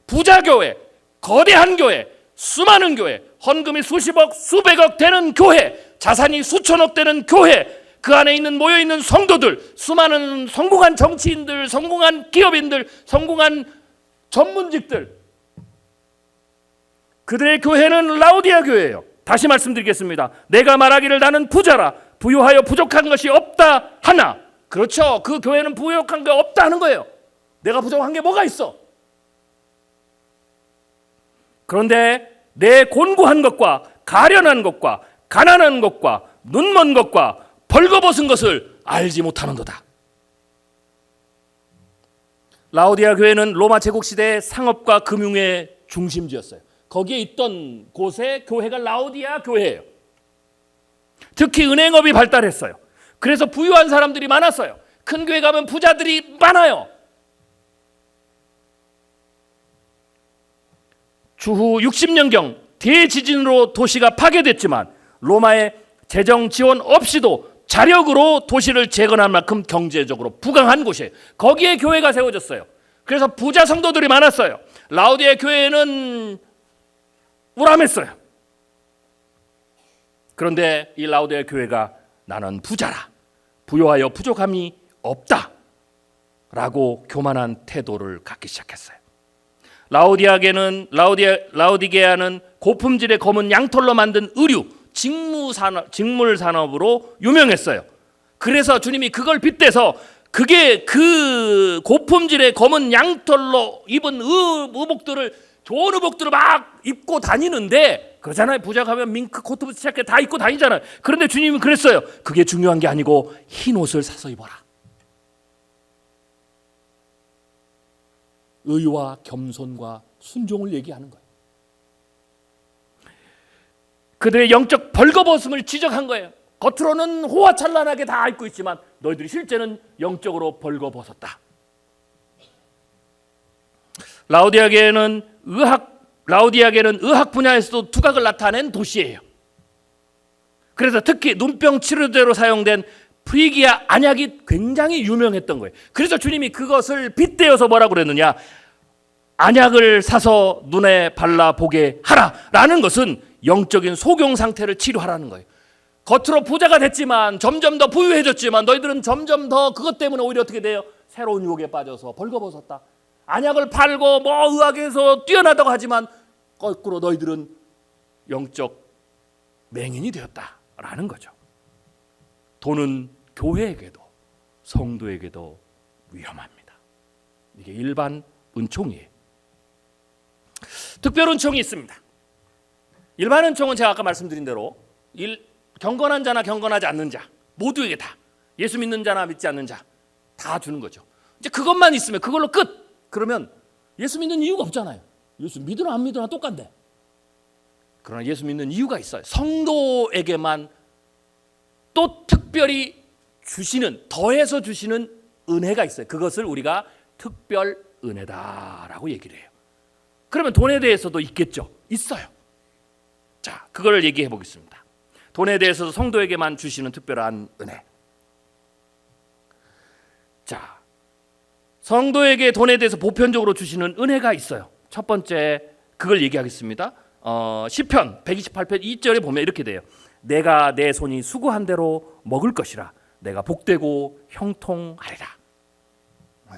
S2: 부자 교회, 거대한 교회, 수많은 교회, 헌금이 수십억, 수백억 되는 교회, 자산이 수천억 되는 교회, 그 안에 있는 모여있는 성도들, 수많은 성공한 정치인들, 성공한 기업인들, 성공한 전문직들, 그들의 교회는 라오디게아 교회예요. 다시 말씀드리겠습니다. 내가 말하기를 나는 부자라 부요하여 부족한 것이 없다 하나. 그렇죠. 그 교회는 부족한 게 없다 하는 거예요. 내가 부족한 게 뭐가 있어? 그런데 내 곤고한 것과 가련한 것과 가난한 것과 눈먼 것과 벌거벗은 것을 알지 못하는도다. 라오디게아 교회는 로마 제국 시대의 상업과 금융의 중심지였어요. 거기에 있던 곳의 교회가 라오디게아 교회예요. 특히 은행업이 발달했어요. 그래서 부유한 사람들이 많았어요. 큰 교회 가면 부자들이 많아요. 주후 60년경 대지진으로 도시가 파괴됐지만 로마의 재정 지원 없이도 자력으로 도시를 재건할 만큼 경제적으로 부강한 곳이에요. 거기에 교회가 세워졌어요. 그래서 부자 성도들이 많았어요. 라오디게아 교회는 우람했어요. 그런데 이 라오디게아 교회가 나는 부자라 부요하여 부족함이 없다 라고 교만한 태도를 갖기 시작했어요. 라오디게아는 고품질의 검은 양털로 만든 의류, 직물 산업으로 유명했어요. 그래서 주님이 그걸 빗대서 그게 그 고품질의 검은 양털로 입은 좋은 의복들을 막 입고 다니는데 그러잖아요. 부자 가면 밍크 코트부터 시작해 다 입고 다니잖아요. 그런데 주님은 그랬어요. 그게 중요한 게 아니고 흰 옷을 사서 입어라. 의와 겸손과 순종을 얘기하는 거예요. 그들의 영적 벌거벗음을 지적한 거예요. 겉으로는 호화찬란하게 다 입고 있지만 너희들이 실제는 영적으로 벌거벗었다. 라오디게아는 의학 분야에서도 두각을 나타낸 도시예요. 그래서 특히 눈병 치료제로 사용된 프리기아 안약이 굉장히 유명했던 거예요. 그래서 주님이 그것을 빗대어서 뭐라고 그랬느냐? 안약을 사서 눈에 발라보게 하라라는 것은 영적인 소경 상태를 치료하라는 거예요. 겉으로 부자가 됐지만 점점 더 부유해졌지만 너희들은 점점 더 그것 때문에 오히려 어떻게 돼요? 새로운 유혹에 빠져서 벌거벗었다. 안약을 팔고 의학에서 뛰어나다고 하지만 거꾸로 너희들은 영적 맹인이 되었다라는 거죠. 돈은 교회에게도 성도에게도 위험합니다. 이게 일반 은총이에요. 특별 은총이 있습니다. 일반 은총은 제가 아까 말씀드린 대로 경건한 자나 경건하지 않는 자 모두에게 다 예수 믿는 자나 믿지 않는 자 다 주는 거죠. 이제 그것만 있으면 그걸로 끝. 그러면 예수 믿는 이유가 없잖아요. 예수 믿으나 안 믿으나 똑같네. 그러나 예수 믿는 이유가 있어요. 성도에게만 또 특별히 더해서 주시는 은혜가 있어요. 그것을 우리가 특별 은혜다라고 얘기를 해요. 그러면 돈에 대해서도 있겠죠. 있어요. 자, 그걸 얘기해 보겠습니다. 돈에 대해서도 성도에게만 주시는 특별한 은혜. 자, 성도에게 돈에 대해서 보편적으로 주시는 은혜가 있어요. 첫 번째 그걸 얘기하겠습니다. 시편 128편 2절에 보면 이렇게 돼요. 내가 내 손이 수고한 대로 먹을 것이라 내가 복되고 형통하리라. 네.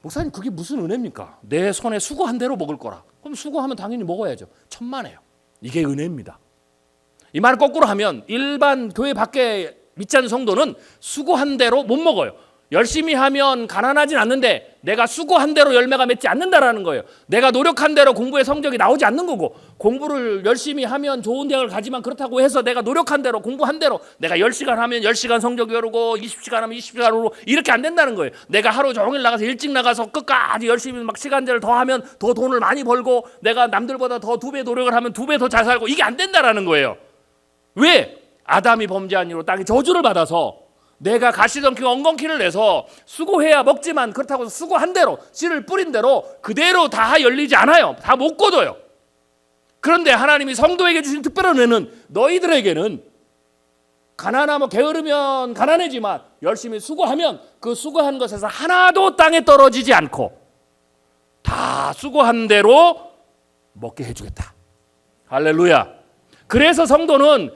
S2: 목사님 그게 무슨 은혜입니까? 내 손에 수고한 대로 먹을 거라. 그럼 수고하면 당연히 먹어야죠. 천만에요. 이게 은혜입니다. 이 말을 거꾸로 하면 일반 교회 밖에 믿지 않는 성도는 수고한 대로 못 먹어요. 열심히 하면 가난하진 않는데 내가 수고한 대로 열매가 맺지 않는다라는 거예요. 내가 노력한 대로 공부의 성적이 나오지 않는 거고, 공부를 열심히 하면 좋은 대학을 가지만 그렇다고 해서 내가 노력한 대로 공부한 대로 내가 10시간 하면 10시간 성적이 오르고 20시간 하면 20시간 오르고 이렇게 안 된다는 거예요. 내가 하루 종일 나가서 일찍 나가서 끝까지 열심히 막 시간제를 더 하면 더 돈을 많이 벌고 내가 남들보다 더 2배 노력을 하면 2배 더 잘 살고 이게 안 된다라는 거예요. 왜? 아담이 범죄한 이유로 땅에 저주를 받아서 내가 가시덤키고 엉겅퀴를 내서 수고해야 먹지만 그렇다고 수고한 대로 씨를 뿌린 대로 그대로 다 열리지 않아요. 다 못 거둬요. 그런데 하나님이 성도에게 주신 특별한 은혜는 너희들에게는 가난하면 게으르면 가난해지만 열심히 수고하면 그 수고한 것에서 하나도 땅에 떨어지지 않고 다 수고한 대로 먹게 해주겠다. 할렐루야. 그래서 성도는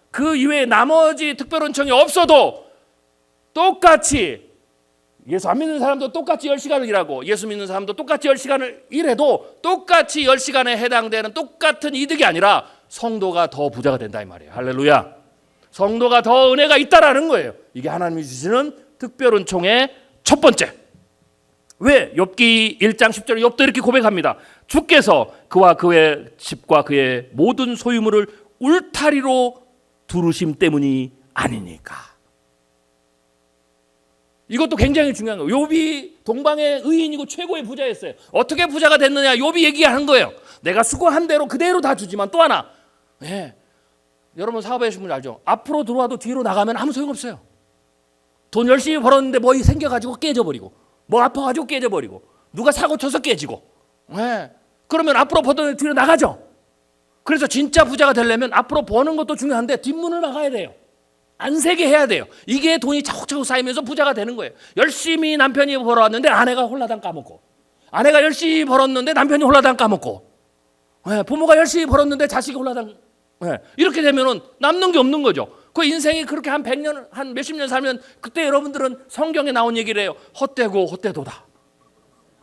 S2: 그 이외에 나머지 특별은총이 없어도 똑같이 예수 안 믿는 사람도 똑같이 10시간을 일하고 예수 믿는 사람도 똑같이 10시간을 일해도 똑같이 10시간에 해당되는 똑같은 이득이 아니라 성도가 더 부자가 된다 이 말이에요. 할렐루야. 성도가 더 은혜가 있다라는 거예요. 이게 하나님이 주시는 특별은총의 첫 번째. 왜? 욥기 1장 10절에 욥도 이렇게 고백합니다. 주께서 그와 그의 집과 그의 모든 소유물을 울타리로 두르심 때문이 아니니까. 이것도 굉장히 중요한 거예요. 욥이 동방의 의인이고 최고의 부자였어요. 어떻게 부자가 됐느냐? 욥이 얘기하는 거예요. 내가 수고한 대로 그대로 다 주지만 또 하나. 네. 여러분 사업하시는 분 알죠? 앞으로 들어와도 뒤로 나가면 아무 소용없어요. 돈 열심히 벌었는데 뭐 생겨가지고 깨져버리고 뭐 아파가지고 깨져버리고 누가 사고 쳐서 깨지고. 네. 그러면 앞으로 벌던 뒤로 나가죠. 그래서 진짜 부자가 되려면 앞으로 버는 것도 중요한데 뒷문을 막아야 돼요. 안 새게 해야 돼요. 이게 돈이 차곡차곡 쌓이면서 부자가 되는 거예요. 열심히 남편이 벌어왔는데 아내가 홀라당 까먹고, 아내가 열심히 벌었는데 남편이 홀라당 까먹고, 부모가 열심히 벌었는데 자식이 홀라당, 이렇게 되면은 남는 게 없는 거죠. 그 인생이 그렇게 한 100년, 한 몇십 년 살면 그때 여러분들은 성경에 나온 얘기를 해요. 헛되고 헛되도다.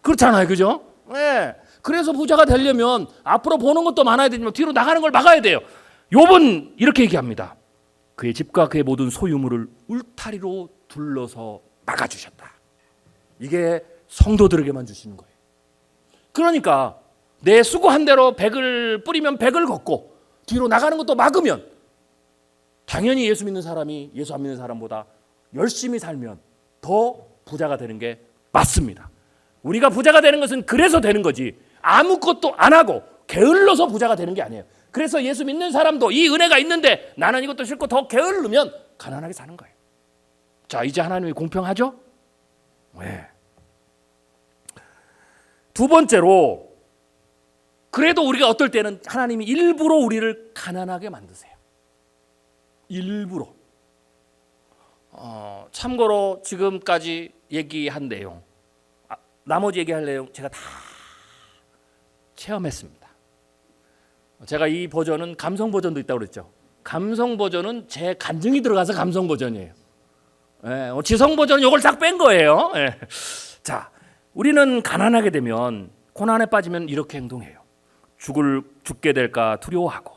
S2: 그렇잖아요, 그죠? 네. 그래서 부자가 되려면 앞으로 보는 것도 많아야 되지만 뒤로 나가는 걸 막아야 돼요. 욥은 이렇게 얘기합니다. 그의 집과 그의 모든 소유물을 울타리로 둘러서 막아주셨다. 이게 성도들에게만 주시는 거예요. 그러니까 내 수고한 대로 100을 뿌리면 100을 걷고 뒤로 나가는 것도 막으면 당연히 예수 믿는 사람이 예수 안 믿는 사람보다 열심히 살면 더 부자가 되는 게 맞습니다. 우리가 부자가 되는 것은 그래서 되는 거지 아무것도 안 하고 게을러서 부자가 되는 게 아니에요. 그래서 예수 믿는 사람도 이 은혜가 있는데 나는 이것도 싫고 더 게으르면 가난하게 사는 거예요. 자, 이제 하나님이 공평하죠? 네. 두 번째로 그래도 우리가 어떨 때는 하나님이 일부러 우리를 가난하게 만드세요. 일부러. 참고로 지금까지 얘기한 내용, 나머지 얘기할 내용 제가 다 체험했습니다. 제가 이 버전은 감성 버전도 있다고 그랬죠. 감성 버전은 제 간증이 들어가서 감성 버전이에요. 지성 버전은 이걸 딱 뺀 거예요. 자, 우리는 가난하게 되면 고난에 빠지면 이렇게 행동해요. 죽게 될까 두려워하고,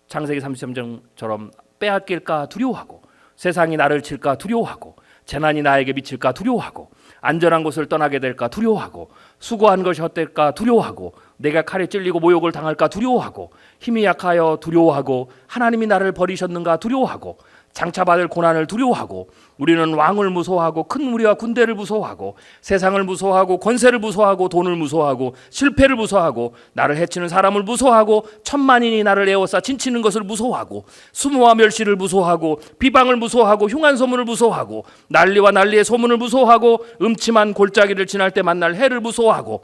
S2: 창세기 33장처럼 빼앗길까 두려워하고, 세상이 나를 칠까 두려워하고, 재난이 나에게 미칠까 두려워하고, 안전한 곳을 떠나게 될까 두려워하고, 수고한 것이 헛될까 두려워하고, 내가 칼에 찔리고 모욕을 당할까 두려워하고, 힘이 약하여 두려워하고, 하나님이 나를 버리셨는가 두려워하고, 장차받을 고난을 두려워하고 우리는 왕을 무서워하고 큰 무리와 군대를 무서워하고 세상을 무서워하고 권세를 무서워하고 돈을 무서워하고 실패를 무서워하고 나를 해치는 사람을 무서워하고 천만인이 나를 에워싸 진치는 것을 무서워하고 수모와 멸시를 무서워하고 비방을 무서워하고 흉한 소문을 무서워하고 난리와 난리의 소문을 무서워하고 음침한 골짜기를 지날 때 만날 해를 무서워하고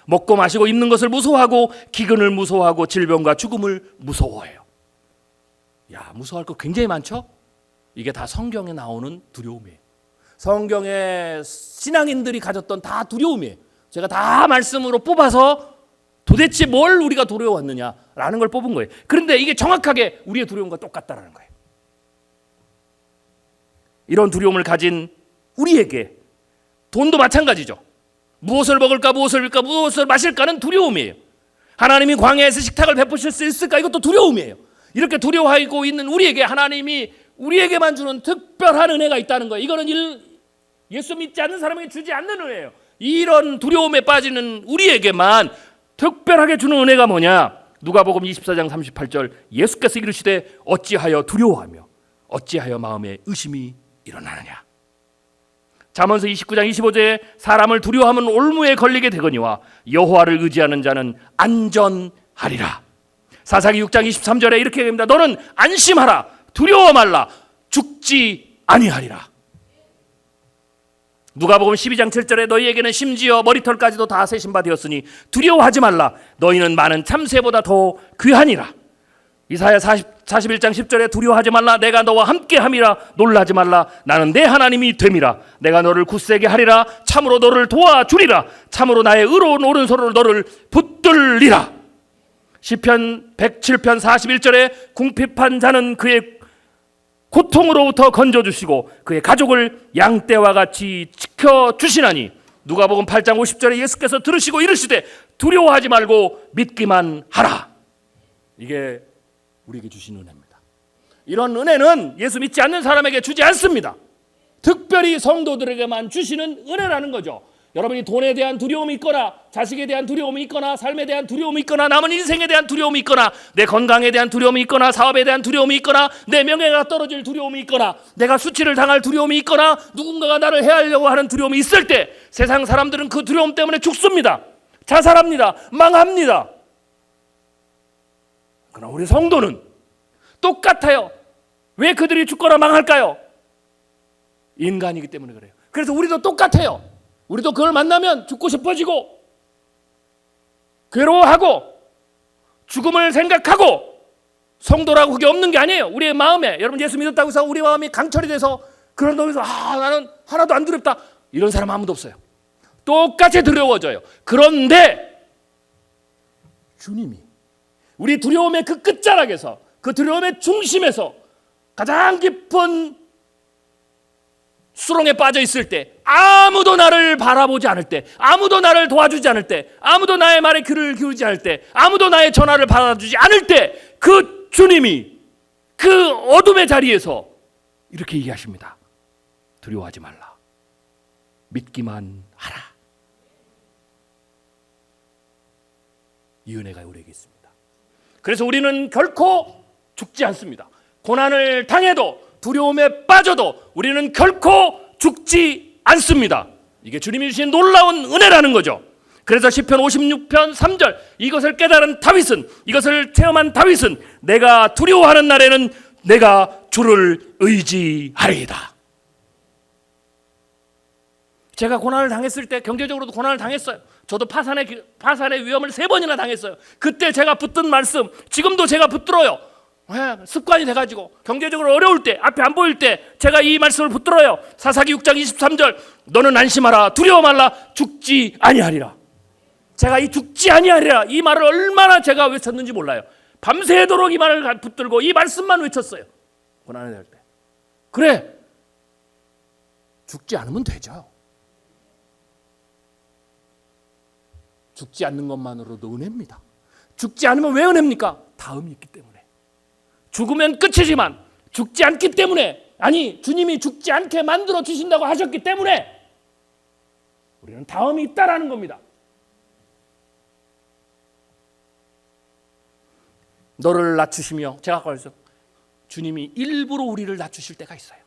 S2: 먹고 마시고 입는 것을 무서워하고 기근을 무서워하고 질병과 죽음을 무서워해요. 야, 무서워할 거 굉장히 많죠? 이게 다 성경에 나오는 두려움이에요. 성경의 신앙인들이 가졌던 다 두려움이에요. 제가 다 말씀으로 뽑아서 도대체 뭘 우리가 두려워했느냐라는 걸 뽑은 거예요. 그런데 이게 정확하게 우리의 두려움과 똑같다라는 거예요. 이런 두려움을 가진 우리에게 돈도 마찬가지죠. 무엇을 먹을까, 무엇을 입을까, 무엇을 마실까는 두려움이에요. 하나님이 광야에서 식탁을 베푸실 수 있을까? 이것도 두려움이에요. 이렇게 두려워하고 있는 우리에게 하나님이 우리에게만 주는 특별한 은혜가 있다는 거예요. 이거는 예수 믿지 않는 사람에게 주지 않는 은혜예요. 이런 두려움에 빠지는 우리에게만 특별하게 주는 은혜가 뭐냐? 누가복음 24장 38절 예수께서 이르시되 어찌하여 두려워하며 어찌하여 마음에 의심이 일어나느냐. 잠언서 29장 25절에 사람을 두려워하면 올무에 걸리게 되거니와 여호와를 의지하는 자는 안전하리라. 사사기 6장 23절에 이렇게 얘기합니다. 너는 안심하라, 두려워 말라, 죽지 아니하리라. 누가복음 12장 7절에 너희에게는 심지어 머리털까지도 다 세신 바 되었으니 두려워하지 말라, 너희는 많은 참새보다 더 귀하니라. 이사야 41장 10절에 두려워하지 말라, 내가 너와 함께함이라, 놀라지 말라, 나는 내 하나님이 됨이라. 내가 너를 굳세게 하리라, 참으로 너를 도와주리라, 참으로 나의 의로운 오른손으로 너를 붙들리라. 시편 107편 41절에 궁핍한 자는 그의 고통으로부터 건져주시고 그의 가족을 양떼와 같이 지켜주시나니. 누가복음 8장 50절에 예수께서 들으시고 이르시되 두려워하지 말고 믿기만 하라. 이게 우리에게 주신 은혜입니다. 이런 은혜는 예수 믿지 않는 사람에게 주지 않습니다. 특별히 성도들에게만 주시는 은혜라는 거죠. 여러분이 돈에 대한 두려움이 있거나 자식에 대한 두려움이 있거나 삶에 대한 두려움이 있거나 남은 인생에 대한 두려움이 있거나 내 건강에 대한 두려움이 있거나 사업에 대한 두려움이 있거나 내 명예가 떨어질 두려움이 있거나 내가 수치를 당할 두려움이 있거나 누군가가 나를 해하려고 하는 두려움이 있을 때 세상 사람들은 그 두려움 때문에 죽습니다. 자살합니다. 망합니다. 그러나 우리 성도는 똑같아요. 왜 그들이 죽거나 망할까요? 인간이기 때문에 그래요. 그래서 우리도 똑같아요. 우리도 그걸 만나면 죽고 싶어지고 괴로워하고 죽음을 생각하고. 성도라고 그게 없는 게 아니에요. 우리의 마음에, 여러분 예수 믿었다고 해서 우리 마음이 강철이 돼서 그런 놈에서 나는 하나도 안 두렵다 이런 사람 아무도 없어요. 똑같이 두려워져요. 그런데 주님이 우리 두려움의 그 끝자락에서, 그 두려움의 중심에서 가장 깊은 수렁에 빠져 있을 때, 아무도 나를 바라보지 않을 때, 아무도 나를 도와주지 않을 때, 아무도 나의 말에 귀를 기울이지 않을 때, 아무도 나의 전화를 받아주지 않을 때, 그 주님이 그 어둠의 자리에서 이렇게 얘기하십니다. 두려워하지 말라, 믿기만 하라. 이 은혜가 우리에게 있습니다. 그래서 우리는 결코 죽지 않습니다. 고난을 당해도, 두려움에 빠져도 우리는 결코 죽지 않습니다. 이게 주님이 주신 놀라운 은혜라는 거죠. 그래서 시편 56편 3절 이것을 깨달은 다윗은, 이것을 체험한 다윗은 내가 두려워하는 날에는 내가 주를 의지하리이다. 제가 고난을 당했을 때, 경제적으로도 고난을 당했어요. 저도 파산의 위험을 3번이나 당했어요. 그때 제가 붙든 말씀 지금도 제가 붙들어요. 습관이 돼가지고 경제적으로 어려울 때, 앞에 안 보일 때 제가 이 말씀을 붙들어요. 사사기 6장 23절 너는 안심하라, 두려워 말라, 죽지 아니하리라. 제가 이 죽지 아니하리라 이 말을 얼마나 제가 외쳤는지 몰라요. 밤새도록 이 말을 붙들고 이 말씀만 외쳤어요. 고난을 할 때. 그래, 죽지 않으면 되죠. 죽지 않는 것만으로도 은혜입니다. 죽지 않으면 왜 은혜입니까? 다음이 있기 때문에. 죽으면 끝이지만 죽지 않기 때문에, 아니 주님이 죽지 않게 만들어 주신다고 하셨기 때문에 우리는 다음이 있다라는 겁니다. 너를 낮추시며, 제가 아까 그랬어요. 주님이 일부러 우리를 낮추실 때가 있어요.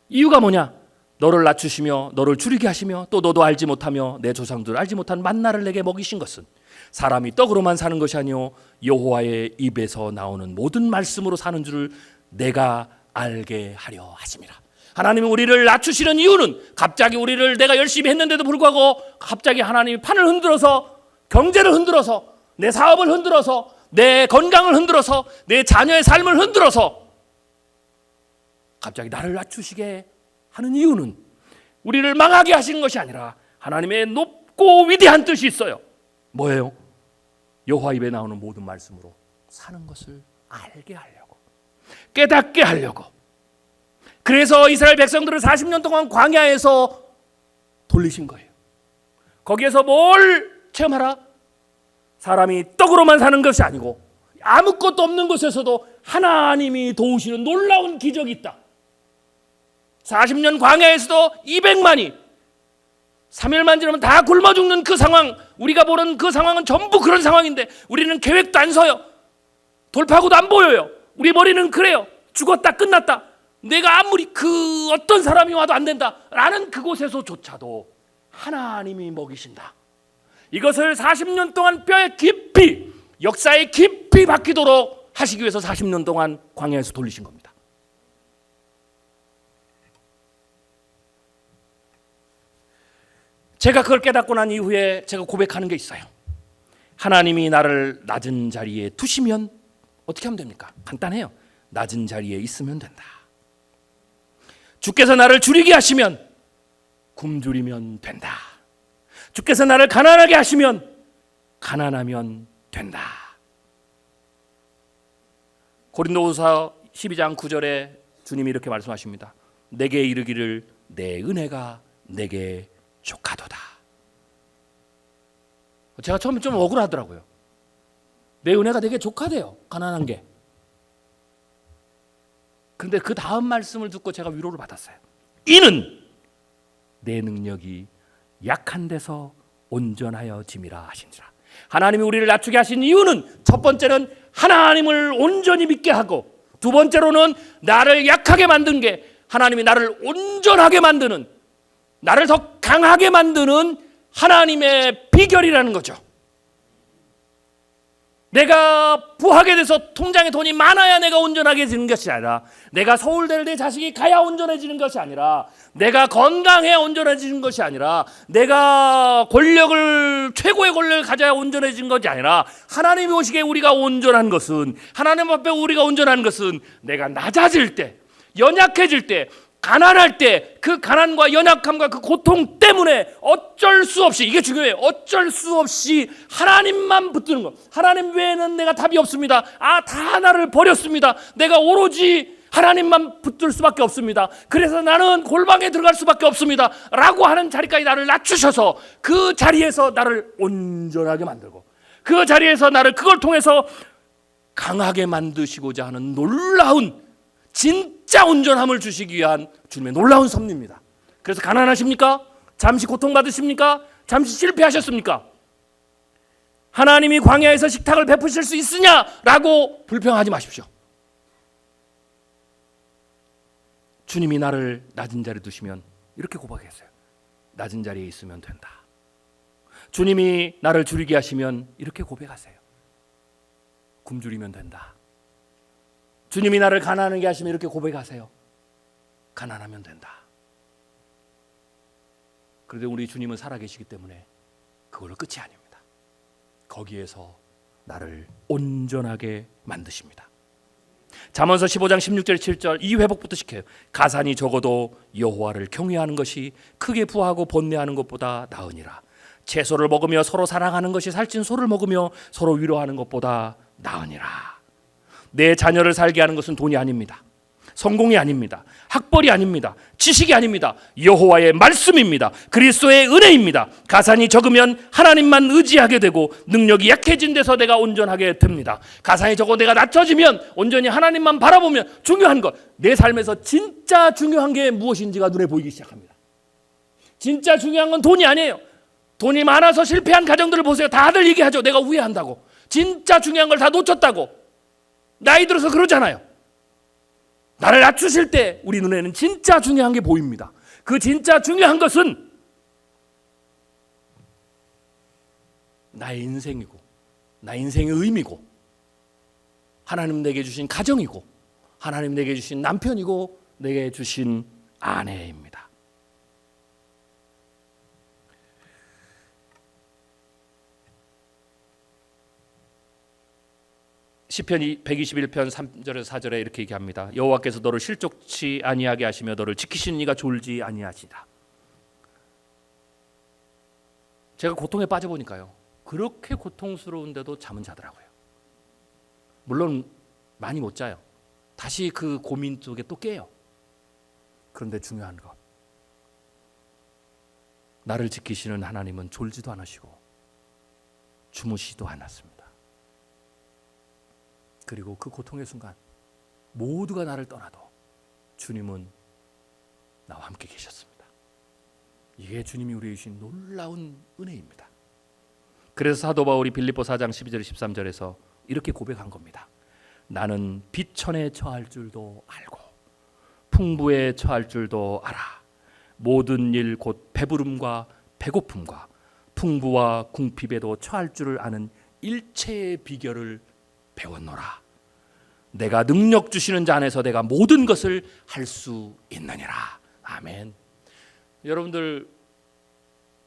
S2: 이유가 뭐냐? 너를 낮추시며 너를 줄이게 하시며 또 너도 알지 못하며 내 조상들 알지 못한 만나를 내게 먹이신 것은 사람이 떡으로만 사는 것이 아니요 여호와의 입에서 나오는 모든 말씀으로 사는 줄을 내가 알게 하려 하심이라. 하나님이 우리를 낮추시는 이유는 갑자기 우리를 내가 열심히 했는데도 불구하고 갑자기 하나님이 판을 흔들어서 경제를 흔들어서 내 사업을 흔들어서 내 건강을 흔들어서 내 자녀의 삶을 흔들어서 갑자기 나를 낮추시게 하는 이유는 우리를 망하게 하시는 것이 아니라 하나님의 높고 위대한 뜻이 있어요. 뭐예요? 여호와 입에 나오는 모든 말씀으로 사는 것을 알게 하려고, 깨닫게 하려고. 그래서 이스라엘 백성들을 40년 동안 광야에서 돌리신 거예요. 거기에서 뭘 체험하라? 사람이 떡으로만 사는 것이 아니고 아무것도 없는 곳에서도 하나님이 도우시는 놀라운 기적이 있다. 40년 광야에서도 200만이 3일만 지나면 다 굶어 죽는 그 상황, 우리가 보는 그 상황은 전부 그런 상황인데 우리는 계획도 안 서요. 돌파구도 안 보여요. 우리 머리는 그래요. 죽었다 끝났다. 내가 아무리 그 어떤 사람이 와도 안 된다 라는 그곳에서조차도 하나님이 먹이신다. 이것을 40년 동안 뼈에 깊이, 역사에 깊이 박히도록 하시기 위해서 40년 동안 광야에서 돌리신 겁니다. 제가 그걸 깨닫고 난 이후에 제가 고백하는 게 있어요. 하나님이 나를 낮은 자리에 두시면 어떻게 하면 됩니까? 간단해요. 낮은 자리에 있으면 된다. 주께서 나를 줄이게 하시면 굶주리면 된다. 주께서 나를 가난하게 하시면 가난하면 된다. 고린도후서 12장 9절에 주님이 이렇게 말씀하십니다. 내게 이르기를 내 은혜가 내게 족하도다. 제가 처음에 좀 억울하더라고요. 내 은혜가 내게 족하대요. 가난한 게. 그런데 그 다음 말씀을 듣고 제가 위로를 받았어요. 이는 내 능력이 약한 데서 온전하여 짐이라 하신지라. 하나님이 우리를 낮추게 하신 이유는 첫 번째는 하나님을 온전히 믿게 하고, 두 번째로는 나를 약하게 만든 게 하나님이 나를 온전하게 만드는, 나를 더 강하게 만드는 하나님의 비결이라는 거죠. 내가 부하게 돼서 통장에 돈이 많아야 내가 온전해지는 것이 아니라, 내가 서울대를 내 자식이 가야 온전해지는 것이 아니라, 내가 건강해야 온전해지는 것이 아니라, 내가 권력을, 최고의 권력을 가져야 온전해지는 것이 아니라, 하나님이 오시기에 우리가 온전한 것은, 하나님 앞에 우리가 온전한 것은 내가 낮아질 때, 연약해질 때, 가난할 때 그 가난과 연약함과 그 고통 때문에 어쩔 수 없이, 이게 중요해요. 어쩔 수 없이 하나님만 붙드는 것. 하나님 외에는 내가 답이 없습니다. 다 나를 버렸습니다. 내가 오로지 하나님만 붙들 수밖에 없습니다. 그래서 나는 골방에 들어갈 수밖에 없습니다 라고 하는 자리까지 나를 낮추셔서 그 자리에서 나를 온전하게 만들고, 그 자리에서 나를 그걸 통해서 강하게 만드시고자 하는 놀라운, 진짜 온전함을 주시기 위한 주님의 놀라운 섭리입니다. 그래서 가난하십니까? 잠시 고통받으십니까? 잠시 실패하셨습니까? 하나님이 광야에서 식탁을 베푸실 수 있으냐라고 불평하지 마십시오. 주님이 나를 낮은 자리에 두시면 이렇게 고백했어요. 낮은 자리에 있으면 된다. 주님이 나를 줄이게 하시면 이렇게 고백하세요. 굶주리면 된다. 주님이 나를 가난하게 하시면 이렇게 고백하세요. 가난하면 된다. 그런데 우리 주님은 살아계시기 때문에 그걸로 끝이 아닙니다. 거기에서 나를 온전하게 만드십니다. 잠언서 15장 16절 7절 이 회복부터 시켜요. 가산이 적어도 여호와를 경외하는 것이 크게 부하고 번뇌하는 것보다 나으니라. 채소를 먹으며 서로 사랑하는 것이 살찐 소를 먹으며 서로 위로하는 것보다 나으니라. 내 자녀를 살게 하는 것은 돈이 아닙니다. 성공이 아닙니다. 학벌이 아닙니다. 지식이 아닙니다. 여호와의 말씀입니다. 그리스도의 은혜입니다. 가산이 적으면 하나님만 의지하게 되고 능력이 약해진 데서 내가 온전하게 됩니다. 가산이 적어 내가 낮춰지면 온전히 하나님만 바라보면 중요한 것, 내 삶에서 진짜 중요한 게 무엇인지가 눈에 보이기 시작합니다. 진짜 중요한 건 돈이 아니에요. 돈이 많아서 실패한 가정들을 보세요. 다들 얘기하죠. 내가 후회한다고. 진짜 중요한 걸 다 놓쳤다고. 나이 들어서 그러잖아요. 나를 낮추실 때 우리 눈에는 진짜 중요한 게 보입니다. 그 진짜 중요한 것은 나의 인생이고, 나의 인생의 의미고, 하나님 내게 주신 가정이고, 하나님 내게 주신 남편이고, 내게 주신 아내입니다. 시편 121편 3절에서 4절에 이렇게 얘기합니다. 여호와께서 너를 실족치 아니하게 하시며 너를 지키시는 이가 졸지 아니하시다. 제가 고통에 빠져보니까요, 그렇게 고통스러운데도 잠은 자더라고요. 물론 많이 못 자요. 다시 그 고민 속에 또 깨요. 그런데 중요한 것, 나를 지키시는 하나님은 졸지도 않으시고 주무시지도 않았습니다. 그리고 그 고통의 순간 모두가 나를 떠나도 주님은 나와 함께 계셨습니다. 이게 주님이 우리에게 주신 놀라운 은혜입니다. 그래서 사도 바울이 빌립보 4장 12절 13절에서 이렇게 고백한 겁니다. 나는 비천에 처할 줄도 알고 풍부에 처할 줄도 알아. 모든 일 곧 배부름과 배고픔과 풍부와 궁핍에도 처할 줄을 아는 일체의 비결을 배웠노라. 내가 능력 주시는 자 안에서 내가 모든 것을 할 수 있느니라. 아멘. 여러분들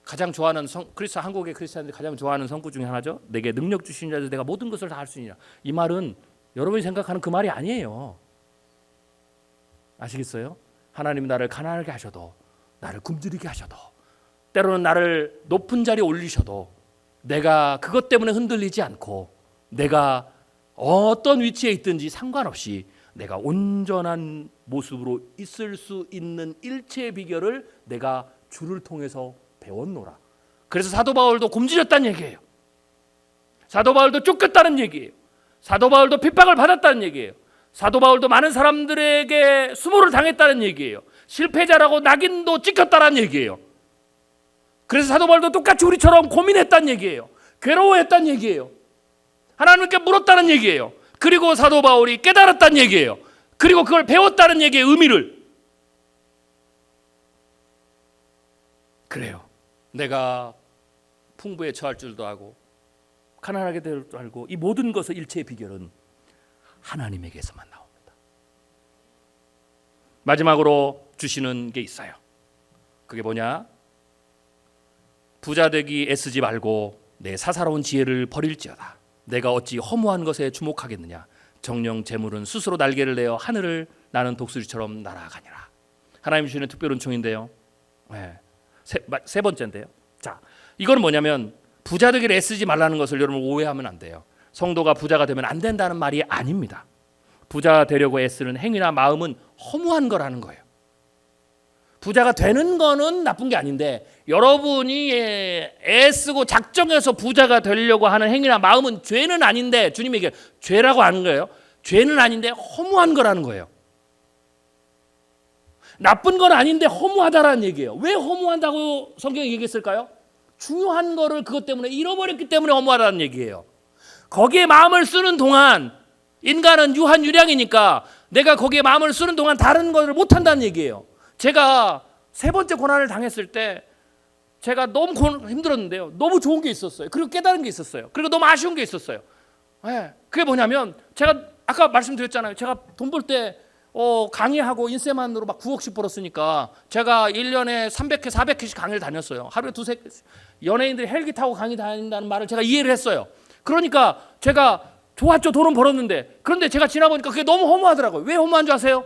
S2: 가장 좋아하는 한국의 크리스찬들이 가장 좋아하는 성구 중에 하나죠. 내게 능력 주시는 자에서 내가 모든 것을 다 할 수 있느니라. 이 말은 여러분이 생각하는 그 말이 아니에요. 아시겠어요? 하나님이 나를 가난하게 하셔도, 나를 굶주리게 하셔도, 때로는 나를 높은 자리에 올리셔도 내가 그것 때문에 흔들리지 않고, 내가 어떤 위치에 있든지 상관없이 내가 온전한 모습으로 있을 수 있는 일체의 비결을 내가 주를 통해서 배웠노라. 그래서 사도 바울도 굶주렸다는 얘기예요. 사도 바울도 쫓겼다는 얘기예요. 사도 바울도 핍박을 받았다는 얘기예요. 사도 바울도 많은 사람들에게 수모를 당했다는 얘기예요. 실패자라고 낙인도 찍혔다는 얘기예요. 그래서 사도 바울도 똑같이 우리처럼 고민했다는 얘기예요. 괴로워했다는 얘기예요. 하나님께 물었다는 얘기예요. 그리고 사도 바울이 깨달았다는 얘기예요. 그리고 그걸 배웠다는 얘기의 의미를. 그래요. 내가 풍부에 처할 줄도 알고 가난하게 될 줄 알고, 이 모든 것의 일체의 비결은 하나님에게서만 나옵니다. 마지막으로 주시는 게 있어요. 그게 뭐냐? 부자 되기 애쓰지 말고 내 사사로운 지혜를 버릴지어다. 내가 어찌 허무한 것에 주목하겠느냐? 정령 재물은 스스로 날개를 내어 하늘을 나는 독수리처럼 날아가니라. 하나님 주시는 특별 은총인데요. 네. 세 번째인데요. 자, 이건 뭐냐면 부자 되기를 애쓰지 말라는 것을 여러분 오해하면 안 돼요. 성도가 부자가 되면 안 된다는 말이 아닙니다. 부자 되려고 애쓰는 행위나 마음은 허무한 거라는 거예요. 부자가 되는 거는 나쁜 게 아닌데, 여러분이 애쓰고 작정해서 부자가 되려고 하는 행위나 마음은 죄는 아닌데, 주님이 이게 죄라고 하는 거예요. 죄는 아닌데 허무한 거라는 거예요. 나쁜 건 아닌데 허무하다라는 얘기예요. 왜 허무한다고 성경이 얘기했을까요? 중요한 거를 그것 때문에 잃어버렸기 때문에 허무하다는 얘기예요. 거기에 마음을 쓰는 동안, 인간은 유한유량이니까 내가 거기에 마음을 쓰는 동안 다른 것을 못한다는 얘기예요. 제가 세 번째 고난을 당했을 때 제가 너무 힘들었는데요. 너무 좋은 게 있었어요. 그리고 깨달은 게 있었어요. 그리고 너무 아쉬운 게 있었어요. 네, 그게 뭐냐면, 제가 아까 말씀드렸잖아요. 제가 돈 벌 때 강의하고 인세만으로 막 9억씩 벌었으니까 제가 1년에 300회, 400회씩 강의를 다녔어요. 하루에 두세 연예인들이 헬기 타고 강의 다닌다는 말을 제가 이해를 했어요. 그러니까 제가 좋았죠. 돈은 벌었는데. 그런데 제가 지나보니까 그게 너무 허무하더라고요. 왜 허무한 줄 아세요?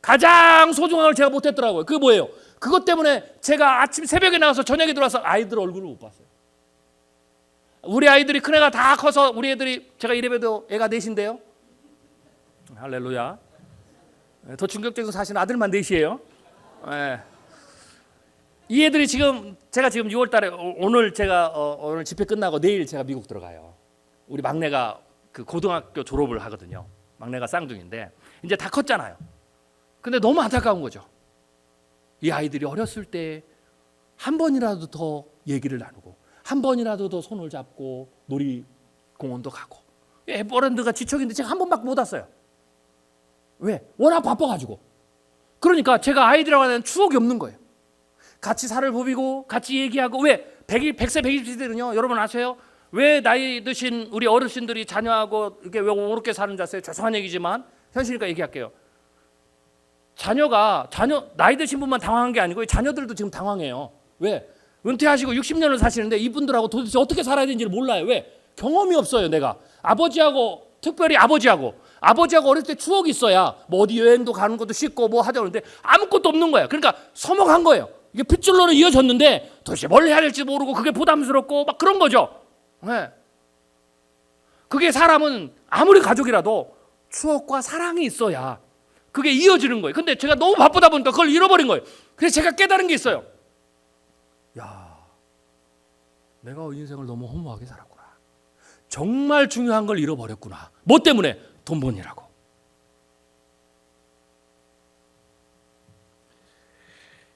S2: 가장 소중한 걸 제가 못했더라고요. 그게 뭐예요? 그것 때문에 제가 아침 새벽에 나가서 저녁에 들어와서 아이들 얼굴을 못 봤어요. 우리 아이들이 큰 애가 다 커서, 우리 애들이, 제가 이래봬도 애가 넷인데요. 할렐루야. 더 충격적인 사실은 아들만 넷이에요. 네. 이 애들이 제가 지금 6월달에 오늘 오늘 집회 끝나고 내일 제가 미국 들어가요. 우리 막내가 그 고등학교 졸업을 하거든요. 막내가 쌍둥이인데 이제 다 컸잖아요. 근데 너무 안타까운 거죠. 이 아이들이 어렸을 때 한 번이라도 더 얘기를 나누고, 한 번이라도 더 손을 잡고 놀이공원도 가고, 에버랜드가 지척인데 제가 한 번밖에 못 왔어요. 왜? 워낙 바빠가지고. 그러니까 제가 아이들하고 하는 추억이 없는 거예요. 같이 살을 부비고 같이 얘기하고. 왜? 100세 120세들은요 여러분 아세요? 왜 나이 드신 우리 어르신들이 자녀하고 이렇게 왜 오렇게 사는 줄 아세요? 죄송한 얘기지만 현실이니까 얘기할게요. 자녀 나이 드신 분만 당황한 게 아니고 자녀들도 지금 당황해요. 왜? 은퇴하시고 60년을 사시는데 이분들하고 도대체 어떻게 살아야 되는지를 몰라요. 왜? 경험이 없어요. 내가 아버지하고 특별히 아버지하고 어릴 때 추억이 있어야 뭐 어디 여행도 가는 것도 쉽고 뭐 하자 그러는데 아무것도 없는 거야. 그러니까 서먹한 거예요. 이게 핏줄로는 이어졌는데 도대체 뭘 해야 될지 모르고 그게 부담스럽고 막 그런 거죠. 네. 그게 사람은 아무리 가족이라도 추억과 사랑이 있어야 그게 이어지는 거예요. 근데 제가 너무 바쁘다 보니까 그걸 잃어버린 거예요. 그래서 제가 깨달은 게 있어요. 야, 내가 인생을 너무 허무하게 살았구나. 정말 중요한 걸 잃어버렸구나. 뭐 때문에? 돈 버니라고.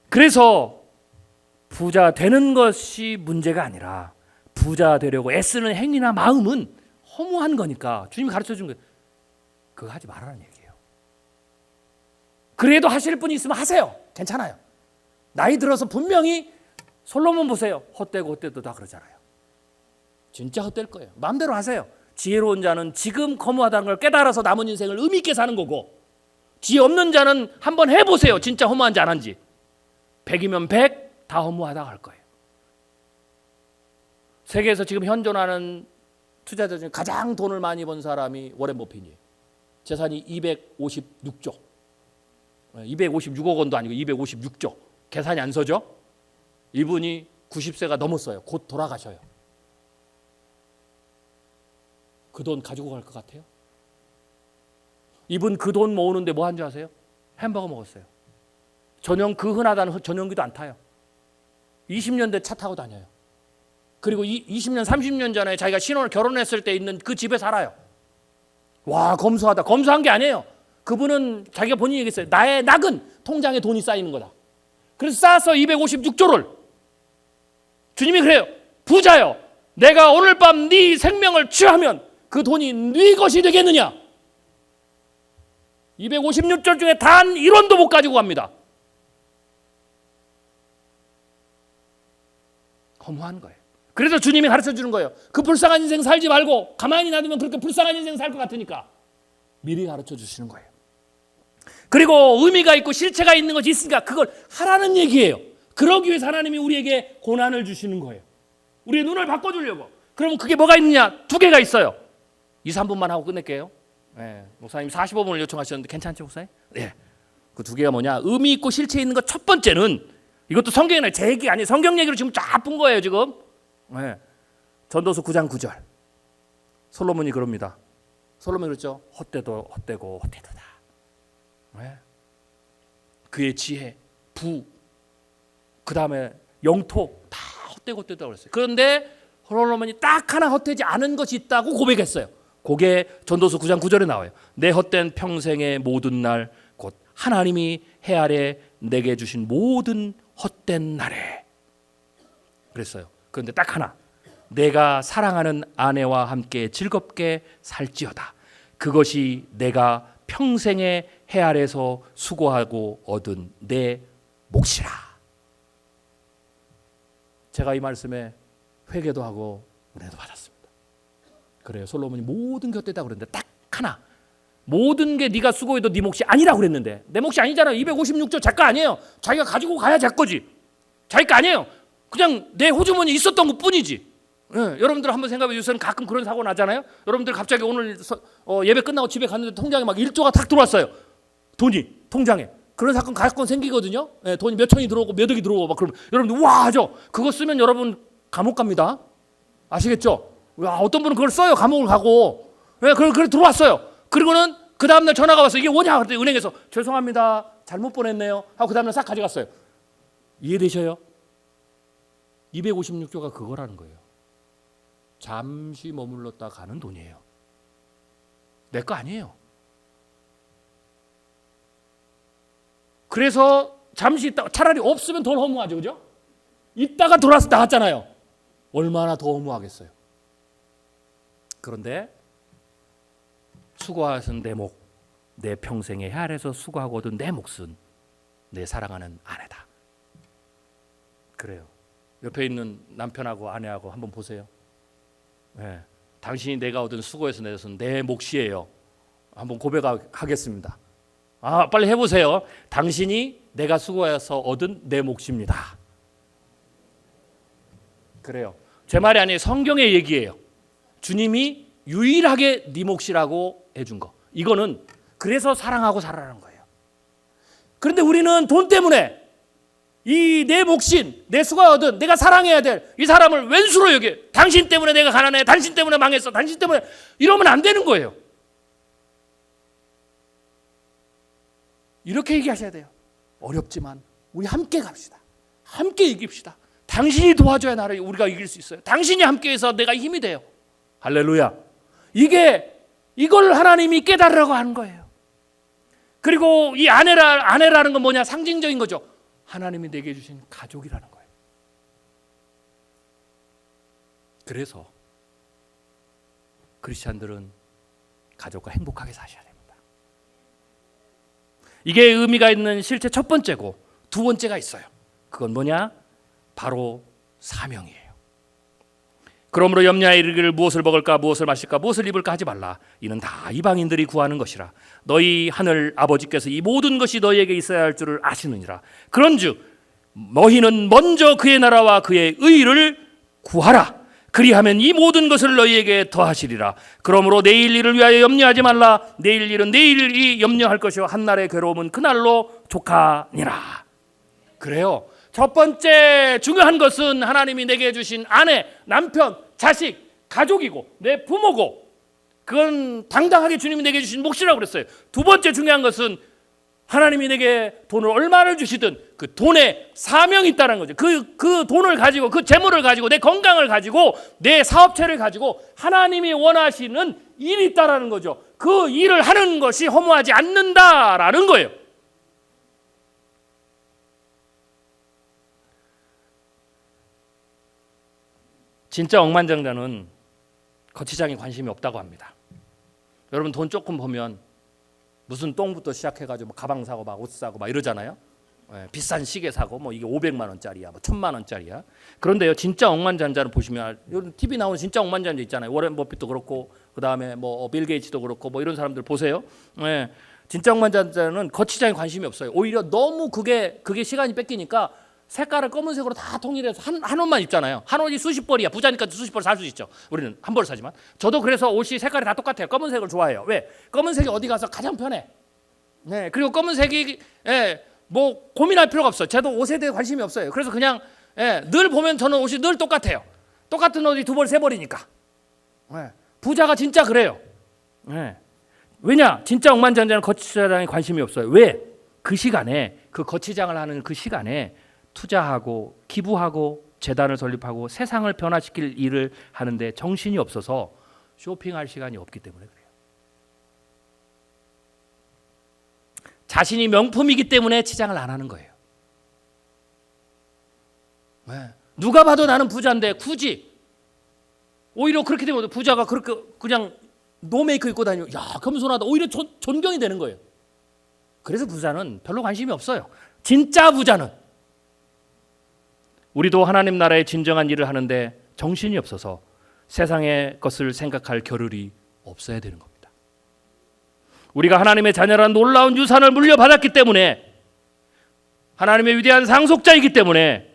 S2: 그래서 부자 되는 것이 문제가 아니라 부자 되려고 애쓰는 행위나 마음은 허무한 거니까 주님이 가르쳐 준 거예요. 그거 하지 말라는 얘기예요. 그래도 하실 분이 있으면 하세요. 괜찮아요. 나이 들어서 분명히 솔로몬 보세요. 헛되고 다 그러잖아요. 진짜 헛될 거예요. 마음대로 하세요. 지혜로운 자는 지금 허무하다는 걸 깨달아서 남은 인생을 의미 있게 사는 거고, 지혜 없는 자는 한번 해보세요. 진짜 허무한지 안 한지. 100이면 100 다 허무하다고 할 거예요. 세계에서 지금 현존하는 투자자 중에 가장 돈을 많이 번 사람이 워렌 버핏이에요. 재산이 256조. 256억 원도 아니고 256조. 계산이 안 서죠? 이분이 90세가 넘었어요. 곧 돌아가셔요. 그 돈 가지고 갈 것 같아요? 이분 그 돈 모으는데 뭐 한 줄 아세요? 햄버거 먹었어요. 그 흔하다는 전용기도 안 타요. 20년대 차 타고 다녀요. 그리고 20년, 30년 전에 자기가 결혼했을 때 있는 그 집에 살아요. 와, 검소하다. 검소한 게 아니에요. 그분은 자기가 본인이 얘기했어요. 나의 낙은 통장에 돈이 쌓이는 거다. 그래서 쌓아서 256조를. 주님이 그래요. 부자요. 내가 오늘 밤 네 생명을 취하면 그 돈이 네 것이 되겠느냐? 256조 중에 단 1원도 못 가지고 갑니다. 허무한 거예요. 그래서 주님이 가르쳐 주는 거예요. 그 불쌍한 인생 살지 말고 가만히 놔두면 그렇게 불쌍한 인생 살 것 같으니까 미리 가르쳐 주시는 거예요. 그리고 의미가 있고 실체가 있는 것이 있으니까 그걸 하라는 얘기예요. 그러기 위해서 하나님이 우리에게 고난을 주시는 거예요. 우리의 눈을 바꿔주려고. 그러면 그게 뭐가 있느냐? 두 개가 있어요. 2, 3분만 하고 끝낼게요. 네, 목사님 45분을 요청하셨는데 괜찮죠, 목사님? 네. 그 두 개가 뭐냐? 의미 있고 실체 있는 것 첫 번째는, 이것도 성경에 제 얘기 아니에요. 성경 얘기로 지금 쫙 푼 거예요, 지금. 네. 전도서 9장 9절. 솔로몬이 그럽니다. 솔로몬이 그랬죠. 헛되도 헛되고 헛되도다. 네. 그의 지혜, 부, 그 다음에 영토 다 헛되고 헛되다고 그랬어요. 그런데 솔로몬이 딱 하나 헛되지 않은 것이 있다고 고백했어요. 그게 전도서 9장 9절에 나와요. 내 헛된 평생의 모든 날 곧 하나님이 해 아래 내게 주신 모든 헛된 날에 그랬어요. 그런데 딱 하나, 내가 사랑하는 아내와 함께 즐겁게 살지어다. 그것이 내가 평생의 해 아래서 수고하고 얻은 내 몫이라. 제가 이 말씀에 회개도 하고 은혜도 받았습니다. 그래요. 솔로몬이 모든 게 헛되다 그랬는데 딱 하나, 모든 게 네가 수고해도 네 몫이 아니라고 그랬는데, 내 몫이 아니잖아요. 256조 제 거 아니에요. 자기가 가지고 가야 제 거지. 자기 거 아니에요. 그냥 내 호주머니 있었던 것뿐이지. 네, 여러분들 한번 생각해 주세요. 가끔 그런 사고 나잖아요. 여러분들 갑자기 오늘 예배 끝나고 집에 갔는데 통장에 막 1조가 탁 들어왔어요. 돈이 통장에. 그런 사건 가끔 생기거든요. 네, 돈이 몇 천이 들어오고 몇 억이 들어오고 막 그러면 여러분들 와 하죠. 그거 쓰면 여러분 감옥 갑니다. 아시겠죠? 와, 어떤 분은 그걸 써요. 감옥을 가고. 네, 그래 들어왔어요. 그리고는 그 다음날 전화가 왔어요. 이게 뭐냐? 그랬더니 은행에서 죄송합니다. 잘못 보냈네요. 하고 그 다음날 싹 가져갔어요. 이해되셔요? 256조가 그거라는 거예요. 잠시 머물렀다 가는 돈이에요. 내 거 아니에요. 그래서 잠시 있다가 차라리 없으면 더 허무하죠. 그죠? 있다가 돌아서 나갔잖아요. 얼마나 더 허무하겠어요. 그런데 수고하신 내 목, 내 평생에 해 아래서 수고하고 얻은 내 몫은 내 사랑하는 아내다. 그래요. 옆에 있는 남편하고 아내하고 한번 보세요. 네. 당신이 내가 얻은 수고에서 내서 내 몫이에요. 한번 고백하겠습니다. 빨리 해보세요. 당신이 내가 수고해서 얻은 내 몫입니다. 그래요. 제 말이 아니에요. 성경의 얘기예요. 주님이 유일하게 네 몫이라고 해준 거. 이거는 그래서 사랑하고 살아라는 거예요. 그런데 우리는 돈 때문에 이 내 몫인, 내 수가 얻은, 내가 사랑해야 될 이 사람을 왼수로 여겨. 당신 때문에 내가 가난해. 당신 때문에 망했어. 당신 때문에. 이러면 안 되는 거예요. 이렇게 얘기하셔야 돼요. 어렵지만 우리 함께 갑시다. 함께 이깁시다. 당신이 도와줘야 나를 우리가 이길 수 있어요. 당신이 함께해서 내가 힘이 돼요. 할렐루야. 이걸 하나님이 깨달으라고 하는 거예요. 그리고 이 아내라는 건 뭐냐? 상징적인 거죠. 하나님이 내게 주신 가족이라는 거예요. 그래서 크리스찬들은 가족과 행복하게 사셔야 됩니다. 이게 의미가 있는 실제 첫 번째고, 두 번째가 있어요. 그건 뭐냐? 바로 사명이에요. 그러므로 염려하여 이르기를 무엇을 먹을까 무엇을 마실까 무엇을 입을까 하지 말라. 이는 다 이방인들이 구하는 것이라. 너희 하늘 아버지께서 이 모든 것이 너희에게 있어야 할 줄을 아시느니라. 그런즉 너희는 먼저 그의 나라와 그의 의를 구하라. 그리하면 이 모든 것을 너희에게 더하시리라. 그러므로 내일 일을 위하여 염려하지 말라. 내일 일은 내일이 염려할 것이요 한날의 괴로움은 그날로 족하니라. 그래요. 첫 번째 중요한 것은 하나님이 내게 주신 아내, 남편, 자식, 가족이고 내 부모고, 그건 당당하게 주님이 내게 주신 몫이라고 그랬어요. 두 번째 중요한 것은 하나님이 내게 돈을 얼마를 주시든 그 돈에 사명이 있다는 거죠. 그 돈을 가지고, 그 재물을 가지고, 내 건강을 가지고, 내 사업체를 가지고 하나님이 원하시는 일이 있다라는 거죠. 그 일을 하는 것이 허무하지 않는다라는 거예요. 진짜 억만장자는 거치장에 관심이 없다고 합니다. 여러분 돈 조금 보면 무슨 똥부터 시작해가지고 가방 사고 막 옷 사고 막 이러잖아요. 비싼 시계 사고 뭐 이게 500만 원짜리야, 뭐 1000만 원짜리야. 그런데요, 진짜 억만장자를 보시면 요즘 TV 나오는 진짜 억만장자 있잖아요. 워렌 버핏도 그렇고, 그 다음에 뭐 빌 게이츠도 그렇고, 뭐 이런 사람들 보세요. 진짜 억만장자는 거치장에 관심이 없어요. 오히려 너무 그게 시간이 뺏기니까 색깔을 검은색으로 다 통일해서 한 옷만 입잖아요. 한 옷이 수십 벌이야. 부자니까 수십 벌 살 수 있죠. 우리는 한 벌 사지만. 저도 그래서 옷이 색깔이 다 똑같아요. 검은색을 좋아해요. 왜? 검은색이 어디 가서 가장 편해. 네. 그리고 검은색이 뭐 고민할 필요가 없어요. 저도 옷에 대해 관심이 없어요. 그래서 그냥 늘 보면 저는 옷이 늘 똑같아요. 똑같은 옷이 두 벌, 세 벌이니까. 부자가 진짜 그래요. 왜냐? 진짜 억만장자는 거치장에 관심이 없어요. 왜? 그 시간에, 그 거치장을 하는 그 시간에 투자하고 기부하고 재단을 설립하고 세상을 변화시킬 일을 하는데 정신이 없어서 쇼핑할 시간이 없기 때문에 그래요. 자신이 명품이기 때문에 치장을 안 하는 거예요. 누가 봐도 나는 부자인데 굳이, 오히려 그렇게 되면 부자가 그렇게 그냥 노메이크 입고 다니면 야 겸손하다, 오히려 존경이 되는 거예요. 그래서 부자는 별로 관심이 없어요. 진짜 부자는, 우리도 하나님 나라의 진정한 일을 하는데 정신이 없어서 세상의 것을 생각할 겨를이 없어야 되는 겁니다. 우리가 하나님의 자녀란 놀라운 유산을 물려받았기 때문에, 하나님의 위대한 상속자이기 때문에,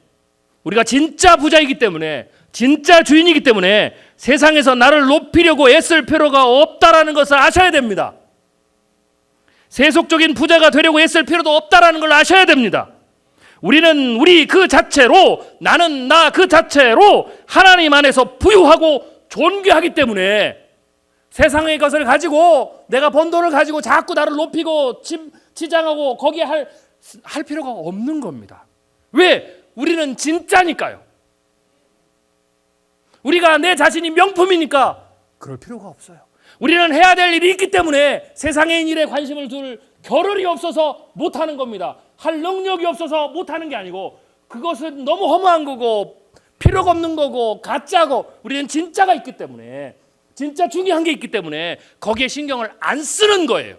S2: 우리가 진짜 부자이기 때문에, 진짜 주인이기 때문에 세상에서 나를 높이려고 애쓸 필요가 없다라는 것을 아셔야 됩니다. 세속적인 부자가 되려고 애쓸 필요도 없다라는 걸 아셔야 됩니다. 우리는 우리 그 자체로, 나는 나 그 자체로 하나님 안에서 부유하고 존귀하기 때문에 세상의 것을 가지고, 내가 번 돈을 가지고 자꾸 나를 높이고 치장하고 거기에 할 필요가 없는 겁니다. 왜? 우리는 진짜니까요. 우리가 내 자신이 명품이니까 그럴 필요가 없어요. 우리는 해야 될 일이 있기 때문에 세상의 일에 관심을 둘 겨를이 없어서 못하는 겁니다. 할 능력이 없어서 못하는 게 아니고, 그것은 너무 허무한 거고 필요가 없는 거고 가짜고, 우리는 진짜가 있기 때문에, 진짜 중요한 게 있기 때문에 거기에 신경을 안 쓰는 거예요.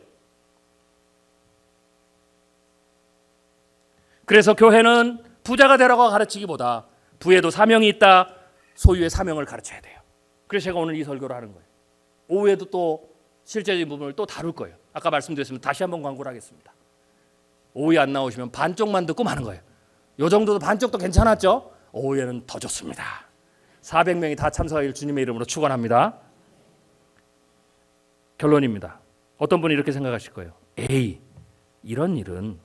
S2: 그래서 교회는 부자가 되라고 가르치기보다 부에도 사명이 있다. 소유의 사명을 가르쳐야 돼요. 그래서 제가 오늘 이 설교를 하는 거예요. 오후에도 또 실제적인 부분을 또 다룰 거예요. 아까 말씀드렸으면 다시 한번 광고를 하겠습니다. 오후에 안 나오시면 반쪽만 듣고 마는 거예요. 요 정도도 반쪽도 괜찮았죠? 오후에는 더 좋습니다. 400명이 다 참석하길 주님의 이름으로 축원합니다. 결론입니다. 어떤 분이 이렇게 생각하실 거예요. 에이, 이런 일은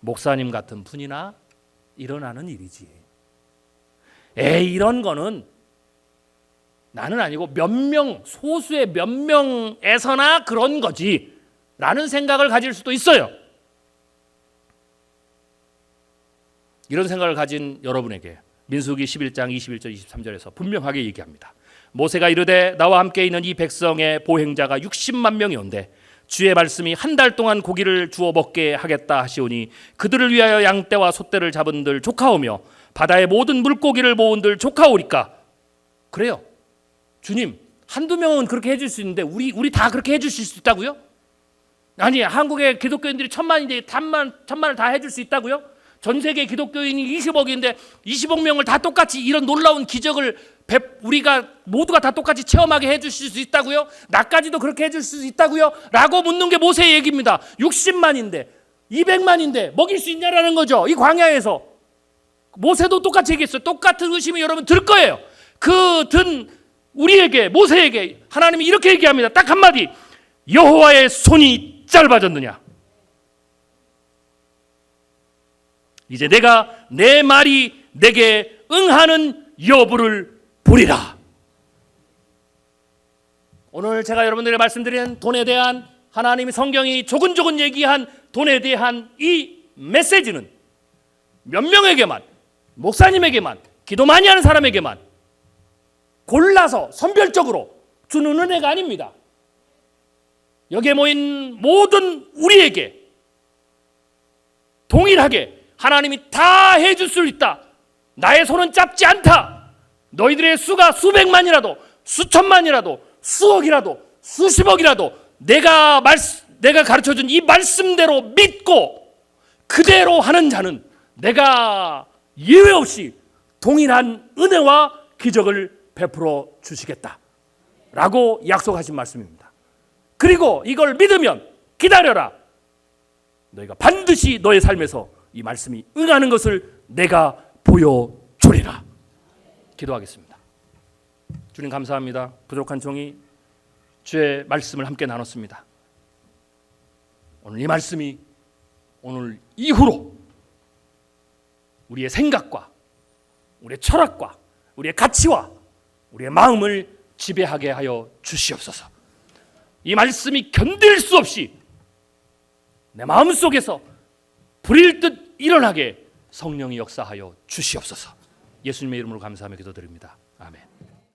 S2: 목사님 같은 분이나 일어나는 일이지. 에이, 이런 거는 나는 아니고 몇 명, 소수의 몇 명에서나 그런 거지 라는 생각을 가질 수도 있어요. 이런 생각을 가진 여러분에게 민수기 11장 21절 23절에서 분명하게 얘기합니다. 모세가 이르되 나와 함께 있는 이 백성의 보행자가 60만 명이 온대 주의 말씀이 한 달 동안 고기를 주어 먹게 하겠다 하시오니 그들을 위하여 양떼와 소떼를 잡은들 조카오며 바다의 모든 물고기를 모은들 조카오리까. 그래요. 주님, 한두 명은 그렇게 해줄 수 있는데 우리 다 그렇게 해주실 수 있다고요? 아니, 한국의 기독교인들이 1000만인데 1000만을 다 해줄 수 있다고요? 전 세계 기독교인이 20억인데 20억 명을 다 똑같이 이런 놀라운 기적을 우리가 모두가 다 똑같이 체험하게 해주실 수 있다고요? 나까지도 그렇게 해줄 수 있다고요? 라고 묻는 게 모세의 얘기입니다. 60만인데 200만인데 먹일 수 있냐라는 거죠. 이 광야에서 모세도 똑같이 얘기했어요. 똑같은 의심이 여러분 들 거예요. 그 든 우리에게 모세에게 하나님이 이렇게 얘기합니다. 딱 한마디, 여호와의 손이 짧아졌느냐. 이제 내가 내 말이 내게 응하는 여부를 보리라. 오늘 제가 여러분들에게 말씀드린 돈에 대한 하나님이 성경이 조근조근 얘기한 돈에 대한 이 메시지는 몇 명에게만, 목사님에게만, 기도 많이 하는 사람에게만 골라서 선별적으로 주는 은혜가 아닙니다. 여기에 모인 모든 우리에게 동일하게 하나님이 다 해줄 수 있다. 나의 손은 짧지 않다. 너희들의 수가 수백만이라도 수천만이라도 수억이라도 수십억이라도 내가 가르쳐준 이 말씀대로 믿고 그대로 하는 자는 내가 예외 없이 동일한 은혜와 기적을 베풀어 주시겠다 라고 약속하신 말씀입니다. 그리고 이걸 믿으면 기다려라. 너희가 반드시 너의 삶에서 이 말씀이 응하는 것을 내가 보여주리라. 기도하겠습니다. 주님 감사합니다. 부족한 종이 주의 말씀을 함께 나눴습니다. 오늘 이 말씀이 오늘 이후로 우리의 생각과 우리의 철학과 우리의 가치와 우리의 마음을 지배하게 하여 주시옵소서. 이 말씀이 견딜 수 없이 내 마음속에서 불일 듯 일어나게 성령이 역사하여 주시옵소서. 예수님의 이름으로 감사하며 기도드립니다. 아멘.